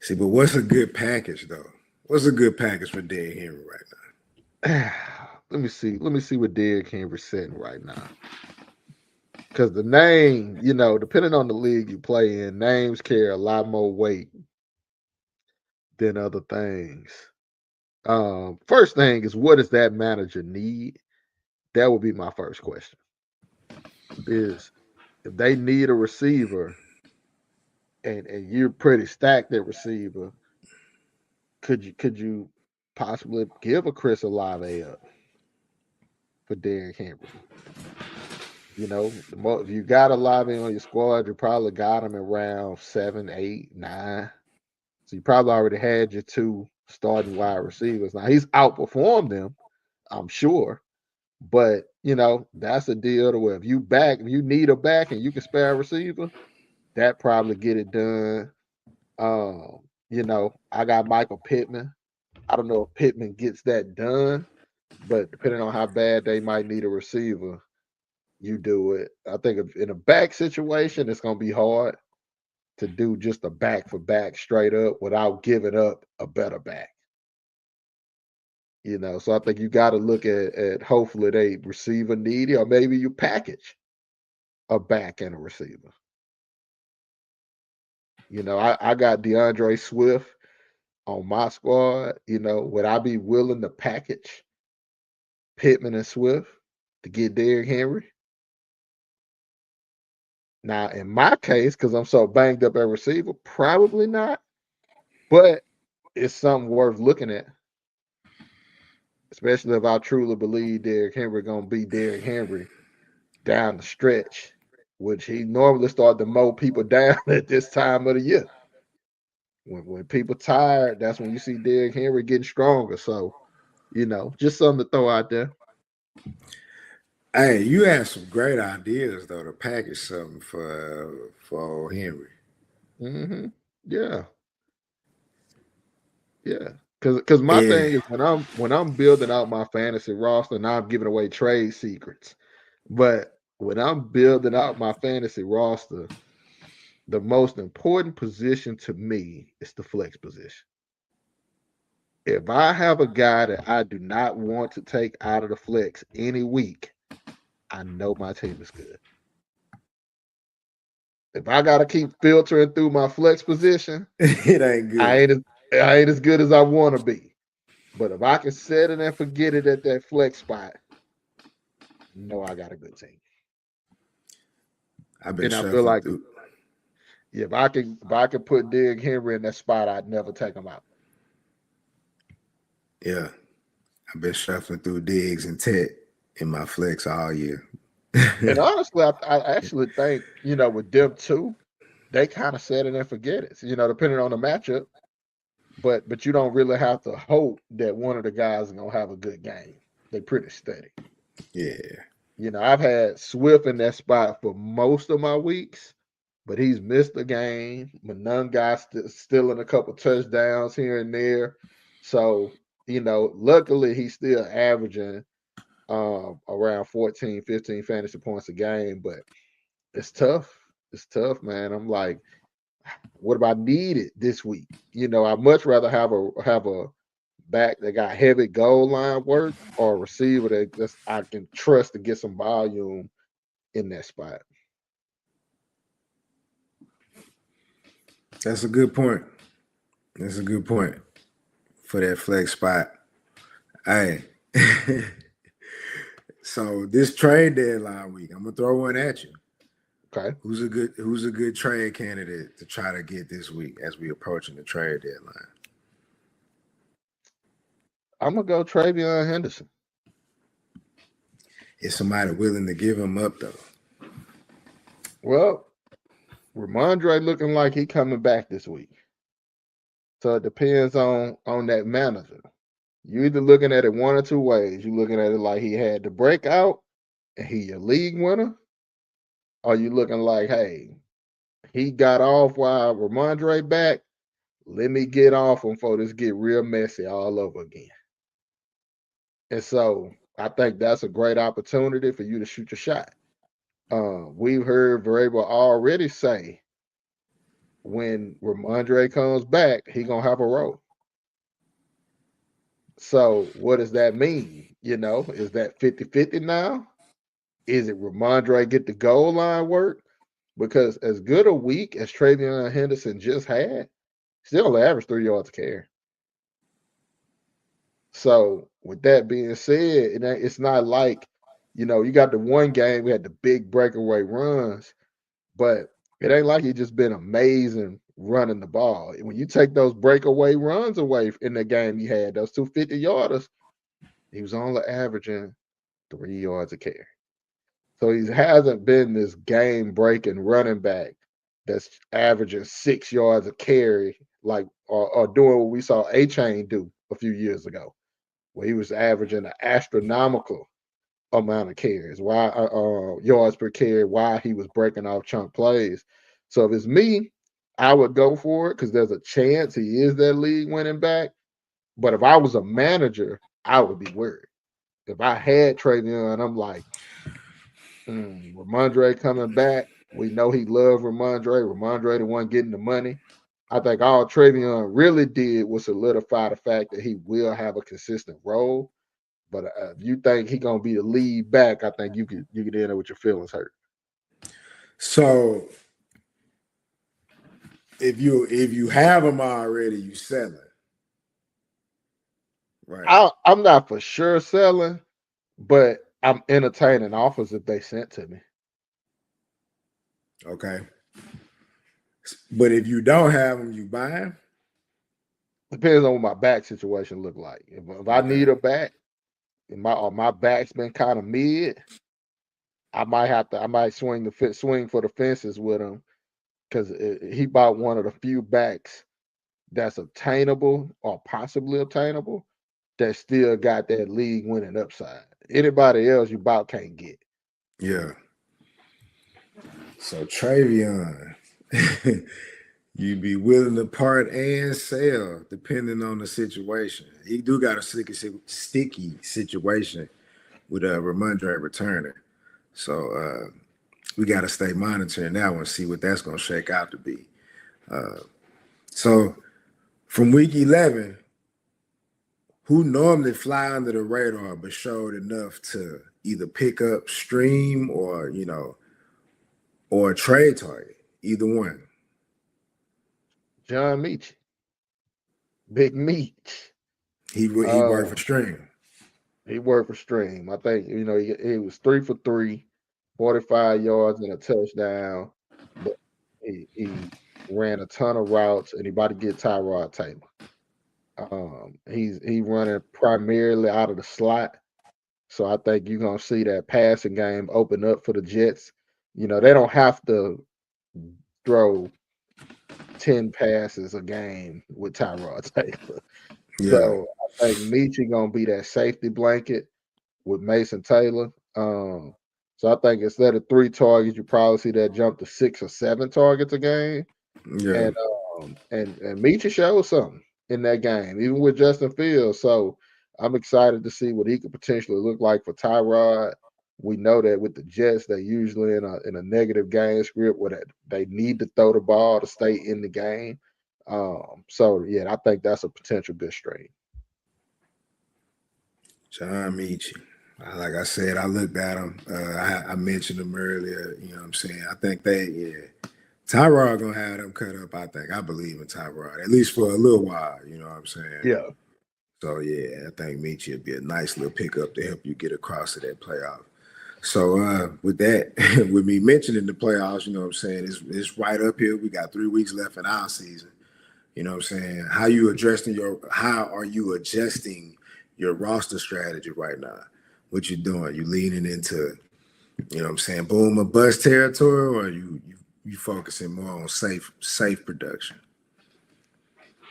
See, but what's a good package though? What's a good package for Derrick Henry right now? Let me see what Derrick Henry's setting right now. Because the name, depending on the league you play in, names carry a lot more weight than other things. First thing is, what does that manager need? That would be my first question. Is if they need a receiver and you're pretty stacked at receiver, could you possibly give a Chris Olave up for Derrick Henry? If you got Olave on your squad, you probably got him around 7, 8, 9. So you probably already had your 2 starting wide receivers. Now he's outperformed them, I'm sure. But that's a deal to where if you need a back and you can spare a receiver, that probably get it done. I got Michael Pittman. I don't know if Pittman gets that done, but depending on how bad they might need a receiver, you do it. I think if in a back situation, it's gonna be hard to do just a back for back straight up without giving up a better back. So I think you got to look at hopefully they receiver needy, or maybe you package a back and a receiver. I got DeAndre Swift on my squad. Would I be willing to package Pittman and Swift to get Derrick Henry? Now, in my case, because I'm so banged up at receiver, probably not. But it's something worth looking at. Especially if I truly believe Derrick Henry gonna be Derrick Henry down the stretch, which he normally start to mow people down at this time of the year. When people tired, that's when you see Derrick Henry getting stronger. So, just something to throw out there. Hey, you had some great ideas though to package something for Henry. Mm-hmm. Yeah. Because my thing is when I'm building out my fantasy roster, now I'm giving away trade secrets. But when I'm building out my fantasy roster, the most important position to me is the flex position. If I have a guy that I do not want to take out of the flex any week, I know my team is good. If I got to keep filtering through my flex position, it ain't good. I ain't as good as I want to be. But if I can set it and forget it at that flex spot, no, I got a good team. I've been I feel like through. If I can put Derrick Henry in that spot, I'd never take him out. Yeah, I've been shuffling through Diggs and Tet in my flex all year. And honestly, I actually think with them too, they kind of set it and forget it. Depending on the matchup. But you don't really have to hope that one of the guys is gonna have a good game. They're pretty steady. Yeah. I've had Swift in that spot for most of my weeks, but he's missed a game. Mononga stealing a couple touchdowns here and there. So, luckily he's still averaging around 14, 15 fantasy points a game, but it's tough. It's tough, man. I'm like, what if I need it this week? I'd much rather have a back that got heavy goal line work or a receiver that I can trust to get some volume in that spot. That's a good point. That's a good point for that flex spot. Hey, so this trade deadline week, I'm gonna throw one at you. Okay. Who's a good trade candidate to try to get this week as we approaching the trade deadline? I'm gonna go Travion Henderson. Is somebody willing to give him up though? Well, Ramondre looking like he coming back this week. So it depends on that manager. You either looking at it one or two ways. You looking at it like he had the breakout and he a league winner, or you looking like, hey, he got off while Ramondre back. Let me get off him before this get real messy all over again. And so I think that's a great opportunity for you to shoot your shot. We've heard Vrabel already say when Ramondre comes back, he gonna have a role. So what does that mean? Is that 50-50 now? Is it Ramondre get the goal line work? Because as good a week as Travion Henderson just had, still only averaged 3 yards a carry. So with that being said, it's not like, you got the one game we had the big breakaway runs, but it ain't like he just been amazing running the ball. When you take those breakaway runs away in the game he had, those 250-yarders, he was only averaging 3 yards a carry. So he hasn't been this game-breaking running back that's averaging 6 yards a carry, like or doing what we saw A-Chain do a few years ago, where he was averaging an astronomical amount of carries, yards per carry, while he was breaking off chunk plays. So if it's me, I would go for it because there's a chance he is that league winning back. But if I was a manager, I would be worried. If I had Travion, I'm like, Ramondre coming back. We know he loved Ramondre. Ramondre the one getting the money. I think all Travion really did was solidify the fact that he will have a consistent role. But if you think he gonna be the lead back, I think you could end up with your feelings hurt. So if you have him already, you sell it, right? I'm not for sure selling, but I'm entertaining offers if they sent to me. Okay. But if you don't have him, you buy him. Depends on what my back situation look like. If I need a back, and my back's been kind of mid, I might swing for the fences with him because he bought one of the few backs that's obtainable or possibly obtainable that still got that league winning upside. Anybody else you about can't get. Yeah. So Travion, you'd be willing to part and sell depending on the situation. He do got a sticky situation with Ramondre returning. So we got to stay monitoring that one, see what that's going to shake out to be. So from week 11, who normally fly under the radar but showed enough to either pick up stream or, or a trade target, either one. John Meach, Big Meach. He worked for stream. He worked for stream. I think, he was 3 for 3, 45 yards and a touchdown. But he ran a ton of routes and he about to get Tyrod Taylor. He's running primarily out of the slot. So I think you're gonna see that passing game open up for the Jets. They don't have to throw 10 passes a game with Tyrod Taylor. Yeah. So I think Michi gonna be that safety blanket with Mason Taylor. So I think instead of 3 targets, you probably see that jump to 6 or 7 targets a game. Yeah. And Meachie showed something in that game, even with Justin Fields. So I'm excited to see what he could potentially look like for Tyrod. We know that with the Jets, they're usually in a negative game script where they need to throw the ball to stay in the game. So yeah, I think that's a potential good stream. John Michie. Like I said, I looked at him. I mentioned him earlier. You know what I'm saying? I think Tyrod gonna have them cut up. I believe in Tyrod at least for a little while. You know what I'm saying? Yeah. So yeah, I think Michie would be a nice little pickup to help you get across to that playoff. So with that, with me mentioning the playoffs, you know what I'm saying, it's right up here. We got 3 weeks left in our season. You know what I'm saying? How are you adjusting your roster strategy right now? What you doing? You leaning into, you know what I'm saying, boom or bust territory, or you focusing more on safe production?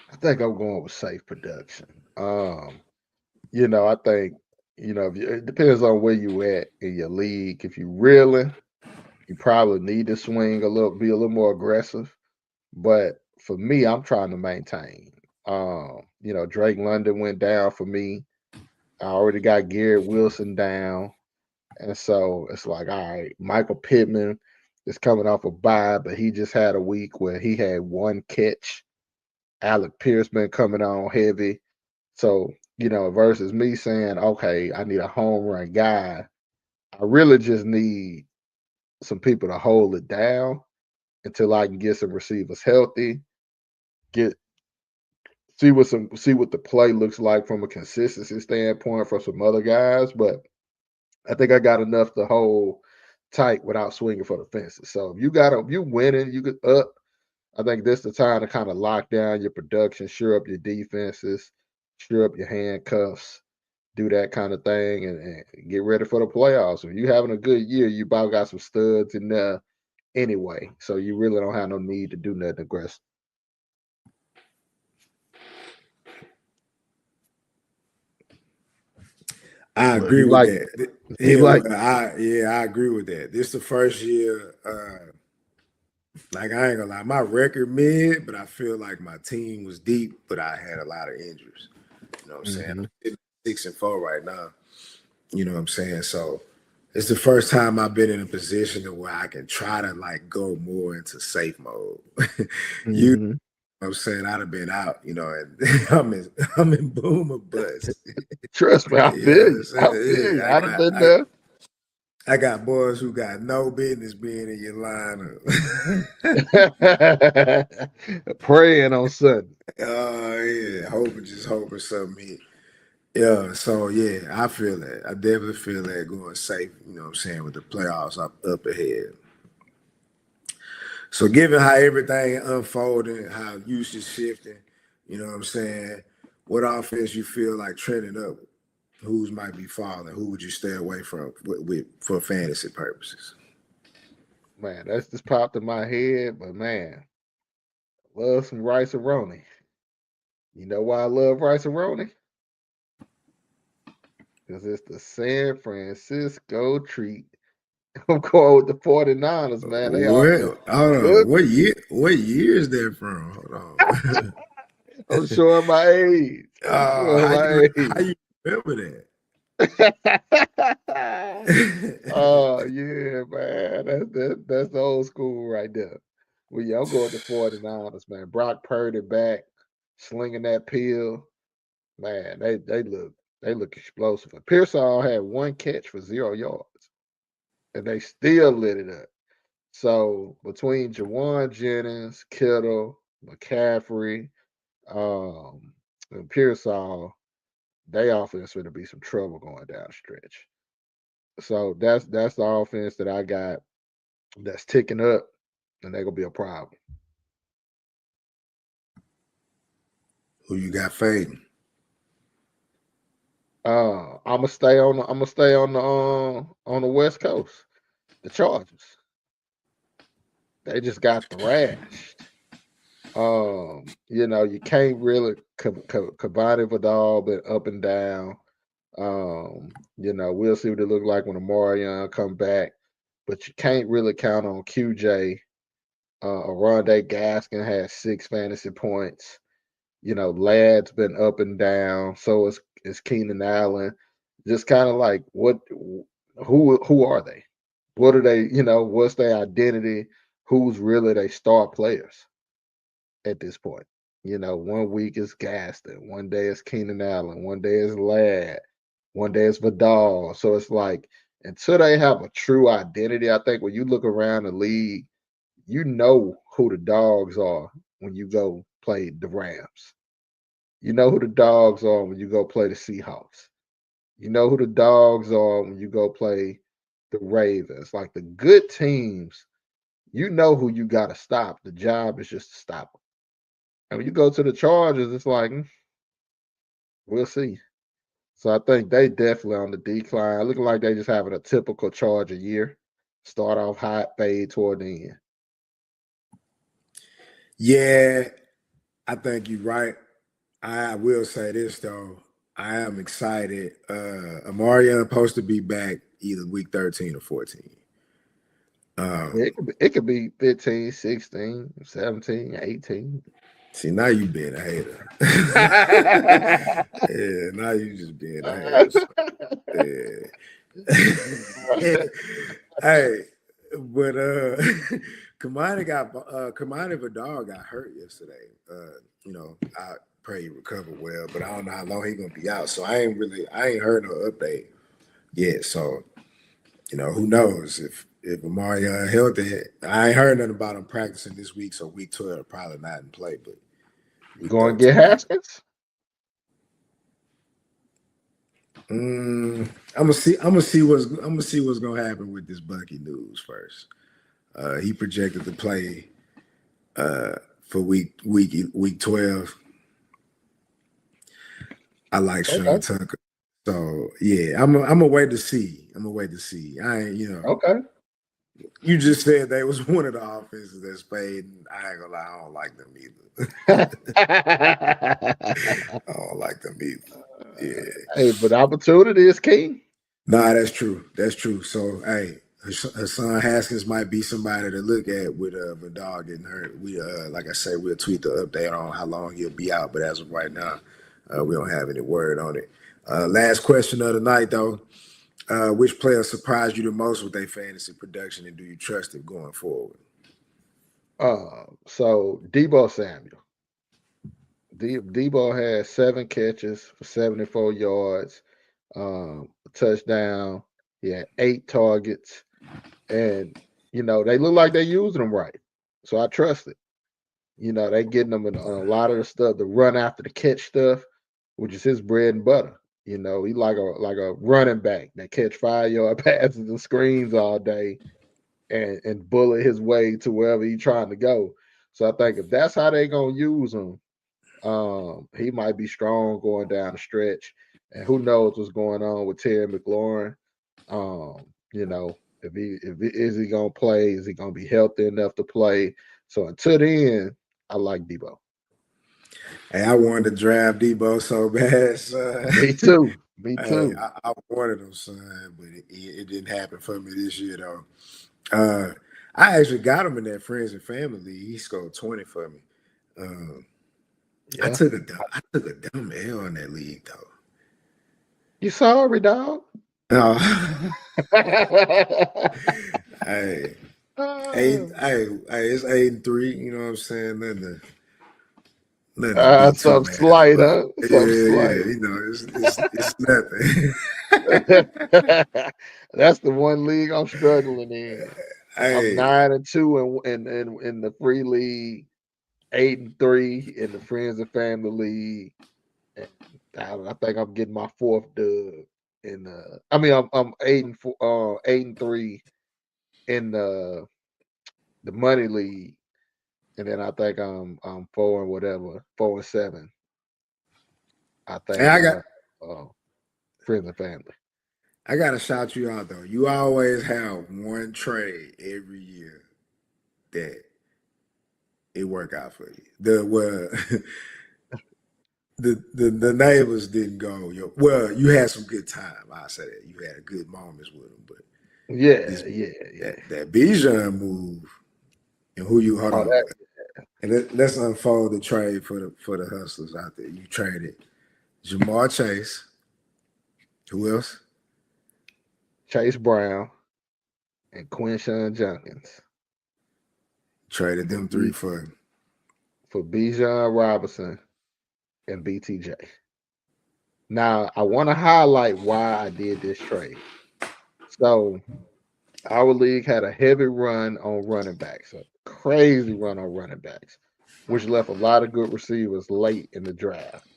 I think I'm going with safe production. I think, it depends on where you at in your league. If you really, you probably need to swing be a little more aggressive. But for me, I'm trying to maintain. Drake London went down for me. I already got Garrett Wilson down. And so it's like, all right, Michael Pittman is coming off a bye, but he just had a week where he had 1 catch. Alec Pierce been coming on heavy. So, versus me saying, okay, I need a home run guy, I really just need some people to hold it down until I can get some receivers healthy, get see what the play looks like from a consistency standpoint for some other guys. But I think I got enough to hold tight without swinging for the fences. So if you winning, you get up. I think this is the time to kind of lock down your production, sure up your defenses, sure up your handcuffs, do that kind of thing, and get ready for the playoffs. If you having a good year, you about got some studs in there anyway, so you really don't have no need to do nothing aggressive. I But agree you with like that. you Yeah, like I agree with that. This the first year. Like I ain't gonna lie, my record mid, but I feel like my team was deep, but I had a lot of injuries. You know what I'm saying? hmm I'm sitting 6-4 right now. You know what I'm saying? So it's the first time I've been in a position to where I can try to like go more into safe mode. You know hmm what I'm saying? I'd have been out, and I'm in boom or bust. Trust me, I feel Yeah, you. so, I feel yeah, you. I'd have been there. I got boys who got no business being in your lineup. Praying on Sunday. Yeah, hoping something hit. Yeah, so yeah, I feel that. I definitely feel that going safe, you know what I'm saying, with the playoffs up ahead. So given how everything unfolding, how usage shifting, you know what I'm saying, what offense you feel like trending up, whose might be falling, who would you stay away from for fantasy purposes? Man, that's just popped in my head, but man, love some rice and roni. You know why I love rice and roni? Because it's the San Francisco treat. I'm going with the 49ers, man. They What? offense Hold on. good. What year is that from? Hold on. I'm showing my age. I'm Oh, showing my how age. you remember Oh that? yeah, man. That's the old school right there. Well, yeah, I'm going to 49ers, man. Brock Purdy back, slinging that pill. Man, they look explosive. And Pearsall had 1 catch for 0 yards, and they still lit it up. So between Jawan Jennings, Kittle, McCaffrey, um, and Pearsall, they offense going to be some trouble going down the stretch. So that's the offense that I got that's ticking up, and they're gonna be a problem. Who you got fading? I'm gonna stay on the West Coast. The Chargers. They just got thrashed. You can't really combine it with all, but up and down. We'll see what it look like when Amarion come back, but you can't really count on QJ. Rondé Gaskin has 6 fantasy points. Lad's been up and down. So is Keenan Allen. Just kind of like who are they? What are they? What's their identity? Who's really they star players at this point? 1 week is Gaston, one day is Keenan Allen, one day is Ladd, one day is Vidal. So it's like until they have a true identity, I think when you look around the league, you know who the dogs are when you go play the Rams. You know who the dogs are when you go play the Seahawks. You know who the dogs are when you go play the Ravens. Like the good teams, you know who you got to stop. The job is just to stop them. And when you go to the Chargers, it's like, we'll see. So I think they definitely on the decline. Looking like they just having a typical Charger year. Start off hot, fade toward the end. Yeah, I think you're right. I will say this though. I am excited. Amarion supposed to be back either week 13 or 14. It could be 15, 16, 17, 18. See, now you being a hater. Yeah, now you just being a hater. So, yeah. Hey, but Kamani Vidal got hurt yesterday. I pray he recover well, but I don't know how long he's gonna be out. So I ain't heard no update yet. So who knows if Amari healthy? I ain't heard nothing about him practicing this week. So week 12 probably not in play, but you going to get Haskins? I'm gonna see what's gonna happen with this Bucky news first. He projected to play for week 12. I like Sean Tucker. So yeah, I'm gonna wait to see. I ain't, Okay. You just said they was one of the offenses that's paid. And I ain't gonna lie, I don't like them either. I don't like them either. Yeah. Hey, but opportunity is key. Nah, that's true. That's true. So hey, Hassan Haskins might be somebody to look at with Vidal getting hurt. We like I said, we'll tweet the update on how long he'll be out, but as of right now, we don't have any word on it. Last question of the night though. Which player surprised you the most with their fantasy production, and do you trust it going forward? So Deebo Samuel. Deebo had 7 catches for 74 yards, a touchdown. He had 8 targets, and they look like they're using them right. So I trust it. They getting them in a lot of the stuff, the run after the catch stuff, which is his bread and butter. He like a running back that catch 5-yard passes and screens all day and bullet his way to wherever he's trying to go. So I think if that's how they're gonna use him, he might be strong going down the stretch. And who knows what's going on with Terry McLaurin. If is he gonna play? Is he gonna be healthy enough to play? So until then, I like Deebo. Hey, I wanted to draft Deebo so bad, son. Me too. Me Hey, too. I wanted him, son, but it didn't happen for me this year though. I actually got him in that friends and family league. He scored 20 for me. Yeah. I took a dumb L in that league though. You sorry, dog? Oh. Hey, it's 8-3. You know what I'm saying? Nothing to be too Some mad slight, about. huh? Some Yeah. slight. It's nothing. That's the one league I'm struggling in. I'm Hey, 9-2 in the free league, 8-3 in the friends and family league. And I think I'm getting my 4th dub in I'm 8-3 in the money league, and then I think I'm 4-7. I hey, think friends and family. I gotta shout you out though. You always have one trade every year that it work out for you. the neighbors didn't go. Well, you had some good time. I say that you had good moments with them, but Yeah, this yeah. that Bijan move and who you hold Oh, on. that And let's unfold the trade for the hustlers out there. You traded Jamar Chase. Who else? Chase Brown and Quinshawn Junkins Traded for them three B, for Bijan Robinson and BTJ. Now, I want to highlight why I did this trade. So, our league had a heavy run on running backs, a crazy run on running backs, which left a lot of good receivers late in the draft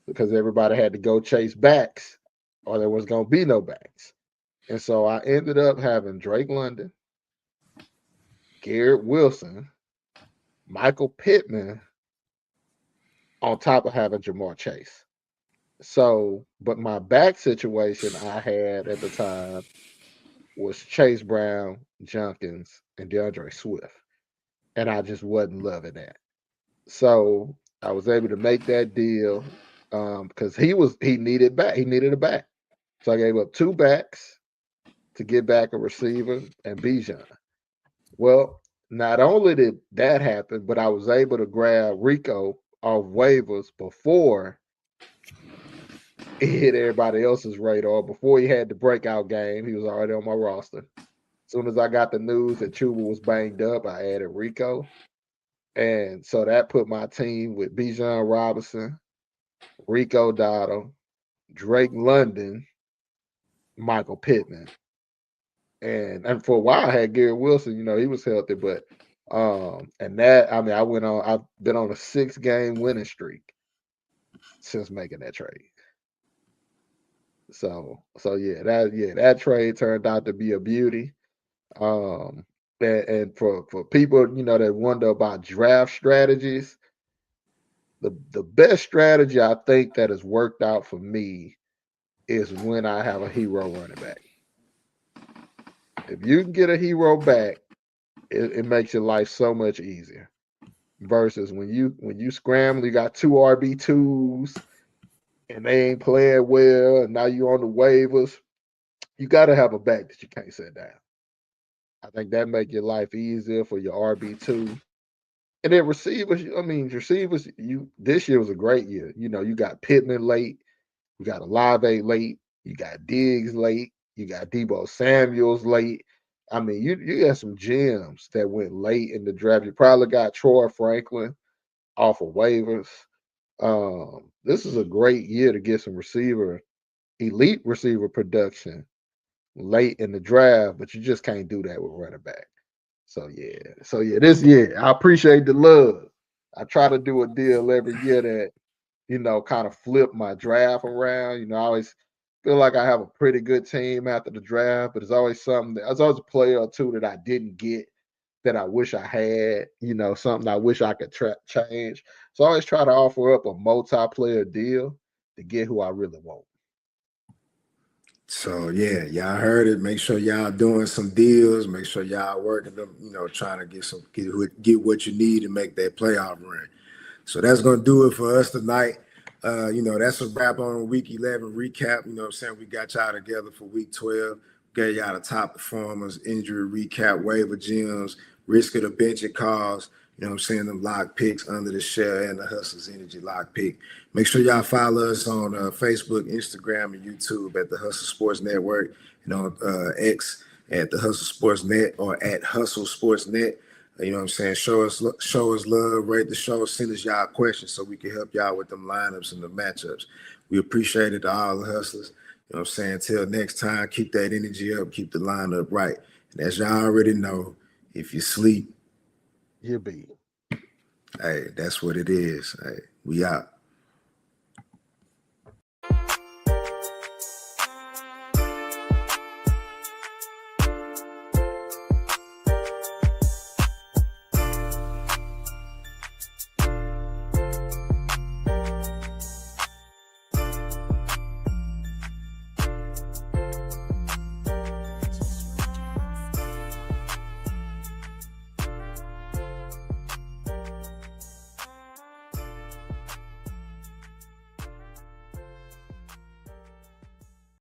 because everybody had to go chase backs or there was going to be no backs. And so I ended up having Drake London, Garrett Wilson, Michael Pittman on top of having Jamar Chase. So, but my back situation I had at the time was Chase Brown, Junkins, and DeAndre Swift. And I just wasn't loving that. So I was able to make that deal because he needed back. He needed a back. So I gave up two backs to get back a receiver and Bijan. Well, not only did that happen, but I was able to grab Rico off waivers before it hit everybody else's radar, before he had the breakout game. He was already on my roster. As soon as I got the news that Chuba was banged up, I added Rico. And so that put my team with Bijan Robinson, Rico Dotto, Drake London, Michael Pittman. And for a while I had Garrett Wilson, he was healthy, but and that I've been on a 6-game winning streak since making that trade. So that trade turned out to be a beauty. Um and for people, that wonder about draft strategies, the best strategy I think that has worked out for me is when I have a hero running back. If you can get a hero back, it makes your life so much easier. Versus when you scramble, you got two RB2s and they ain't playing well, and now you on the waivers. You got to have a back that you can't set down. I think that make your life easier for your RB2. And then receivers. This year was a great year. You got Pittman late, you got Olave late, you got Diggs late, you got Debo Samuels late. You got some gems that went late in the draft. You probably got Troy Franklin off of waivers. This is a great year to get some elite receiver production late in the draft, but you just can't do that with running back. So this year I appreciate the love. I try to do a deal every year that kind of flip my draft around. I always feel like I have a pretty good team after the draft, but there's always there's always a player or two that I didn't get that I wish I had, something I wish I could change. So I always try to offer up a multiplayer deal to get who I really want. So yeah, y'all heard it. Make sure y'all doing some deals. Make sure y'all working them. Trying to get what you need to make that playoff run. So that's gonna do it for us tonight. That's a wrap on week 11 recap. You know what I'm saying? We got y'all together for week 12. Gave y'all the top performers, injury recap, waiver gems, risk of the bench and calls. You know what I'm saying? Them lock picks under the shell and the Hustlers Energy lock pick. Make sure y'all follow us on Facebook, Instagram, and YouTube at the Hustle Sports Network, and on X at the Hustle Sports Net or at Hustle Sports Net. You know what I'm saying? Show us love, rate the show, send us y'all questions so we can help y'all with them lineups and the matchups. We appreciate it to all the hustlers. You know what I'm saying? Until next time, keep that energy up, keep the lineup right. And as y'all already know, if you sleep, You be. hey, that's what it is. Hey, we out.